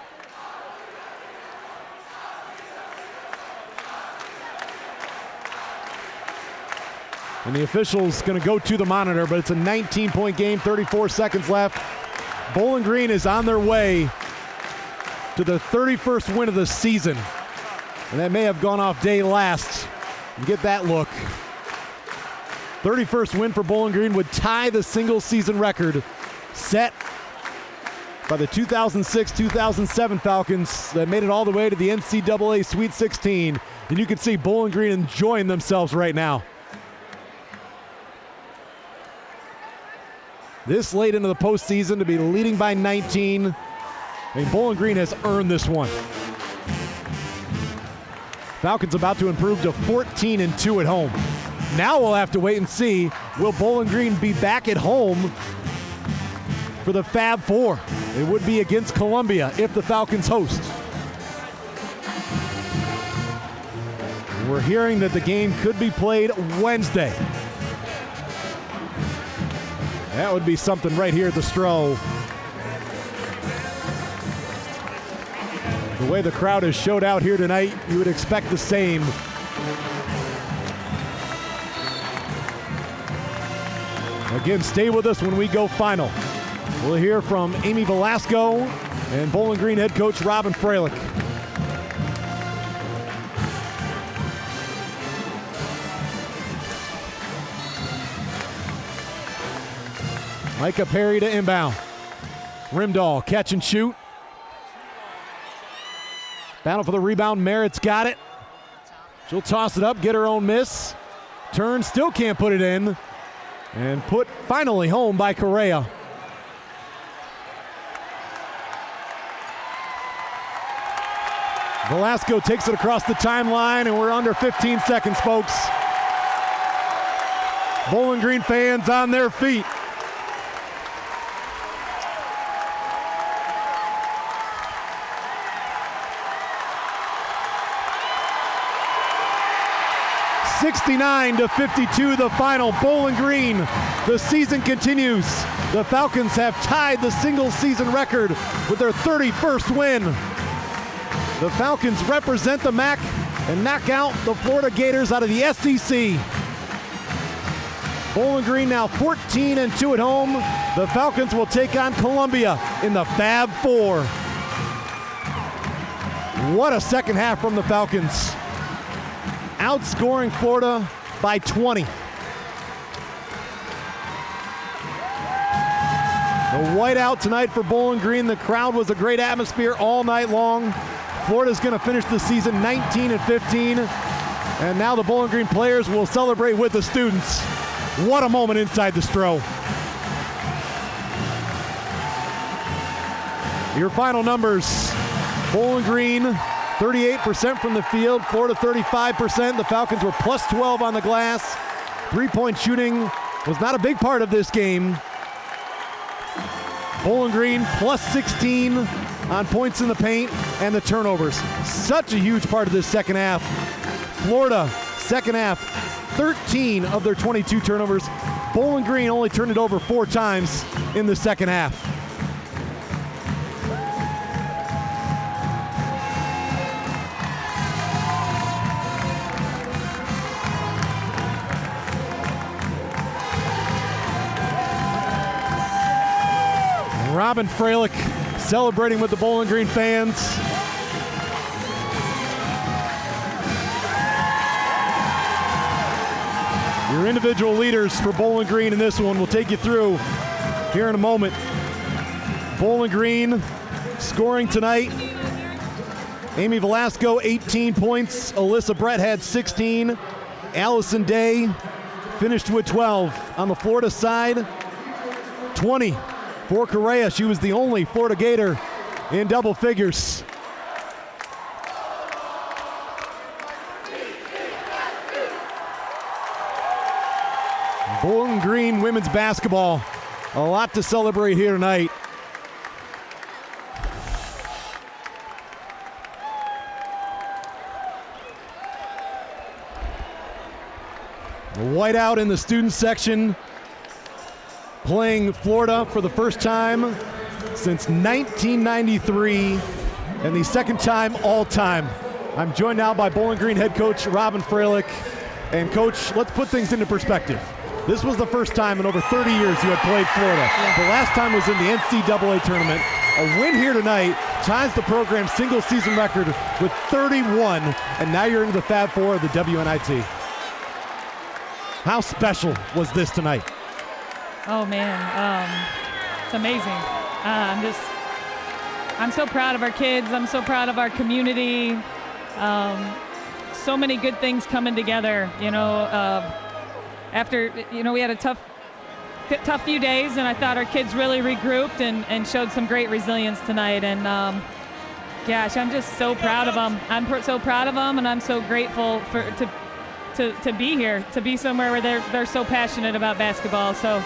And the official's going to go to the monitor, but it's a 19-point game, 34 seconds left. Bowling Green is on their way to the 31st win of the season. And that may have gone off day last. You get that look. 31st win for Bowling Green would tie the single season record set by the 2006-2007 Falcons that made it all the way to the NCAA Sweet 16. And you can see Bowling Green enjoying themselves right now. This late into the postseason to be leading by 19. And Bowling Green has earned this one. Falcons about to improve to 14-2 at home. Now we'll have to wait and see, will Bowling Green be back at home for the Fab Four? It would be against Columbia if the Falcons host. We're hearing that the game could be played Wednesday. That would be something right here at the Stro. The way the crowd has showed out here tonight, you would expect the same. Again, stay with us when we go final. We'll hear from Amy Velasco and Bowling Green head coach Robin Freilich. Micah Perry to inbound. Rimdahl, catch and shoot. Battle for the rebound, Merritt's got it. She'll toss it up, get her own miss. Turn, still can't put it in. And put finally home by Correa. Velasco takes it across the timeline, and we're under 15 seconds, folks. Bowling Green fans on their feet. (69-52) the final. Bowling Green, the season continues. The Falcons have tied the single season record with their 31st win. The Falcons represent the MAC and knock out the Florida Gators out of the SEC. Bowling Green now 14-2 at home. The Falcons will take on Columbia in the Fab Four. What a second half from the Falcons. Outscoring Florida by 20. The whiteout tonight for Bowling Green. The crowd was a great atmosphere all night long. Florida's going to finish the season 19-15. And now the Bowling Green players will celebrate with the students. What a moment inside the Stro. Your final numbers. Bowling Green 38% from the field, Florida 35%. The Falcons were plus 12 on the glass. Three-point shooting was not a big part of this game. Bowling Green plus 16 on points in the paint and the turnovers. Such a huge part of this second half. Florida, second half, 13 of their 22 turnovers. Bowling Green only turned it over 4 times in the second half. Robin Freilich celebrating with the Bowling Green fans. Your individual leaders for Bowling Green in this one will take you through here in a moment. Bowling Green scoring tonight. Amy Velasco, 18 points. Alyssa Brett had 16. Allison Day finished with 12. On the Florida side, 20. For Correa, she was the only Florida Gator in double figures. Bowling Green women's basketball, a lot to celebrate here tonight. The whiteout in the student section, playing Florida for the first time since 1993 and the second time all time. I'm joined now by Bowling Green head coach Robin Freilich. And Coach, let's put things into perspective. This was the first time in over 30 years you had played Florida. The last time was in the NCAA tournament. A win here tonight ties the program's single season record with 31, and now you're into the Fab Four of the WNIT. How special was this tonight? Oh man, it's amazing. I'm so proud of our kids. I'm so proud of our community. So many good things coming together. After we had a tough few days, and I thought our kids really regrouped and showed some great resilience tonight. And gosh, I'm just so proud of them. So proud of them, and I'm so grateful to be here, to be somewhere where they're so passionate about basketball. So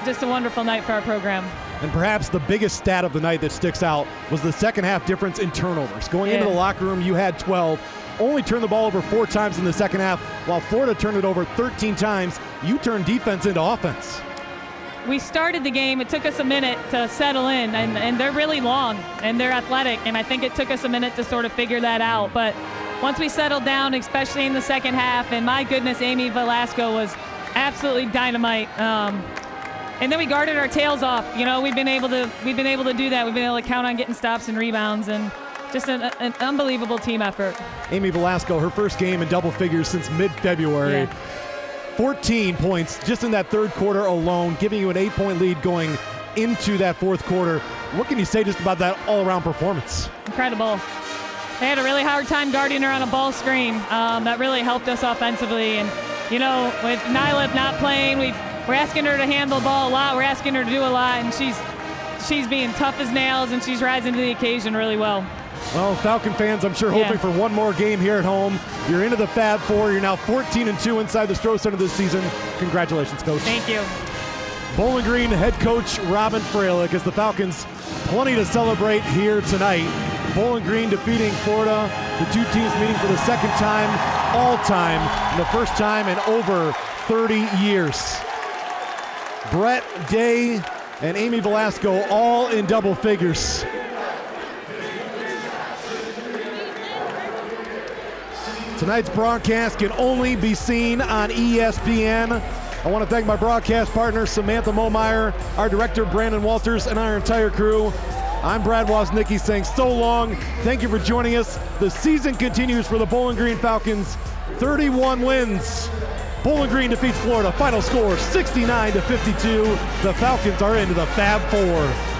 just a wonderful night for our program. And perhaps the biggest stat of the night that sticks out was the second half difference in turnovers. Going into the locker room, you had 12. Only turned the ball over 4 times in the second half, while Florida turned it over 13 times. You turned defense into offense. We started the game. It took us a minute to settle in, and they're really long, and they're athletic, and I think it took us a minute to sort of figure that out. But once we settled down, especially in the second half, and my goodness, Amy Velasco was absolutely dynamite. And then we guarded our tails off. We've been able to do that. We've been able to count on getting stops and rebounds, and just an unbelievable team effort. Amy Velasco, her first game in double figures since mid-February. 14 points just in that third quarter alone, giving you an 8-point lead going into that fourth quarter. What can you say just about that all-around performance? Incredible. They had a really hard time guarding her on a ball screen. That really helped us offensively. And, with Nyla not playing, we're asking her to handle the ball a lot. We're asking her to do a lot, and she's being tough as nails, and she's rising to the occasion really well. Well, Falcon fans, I'm sure hoping for one more game here at home. You're into the Fab Four. You're now 14-2 inside the Stroh Center this season. Congratulations, Coach. Thank you. Bowling Green head coach Robin Freilich, as the Falcons plenty to celebrate here tonight. Bowling Green defeating Florida. The two teams meeting for the second time all time, and the first time in over 30 years. Brett Day and Amy Velasco all in double figures. Tonight's broadcast can only be seen on ESPN. I want to thank my broadcast partner, Samantha Momeyer, our director, Brandon Walters, and our entire crew. I'm Brad Woznicki saying so long. Thank you for joining us. The season continues for the Bowling Green Falcons. 31 wins. Bowling Green defeats Florida. Final score 69-52. The Falcons are into the Fab Four.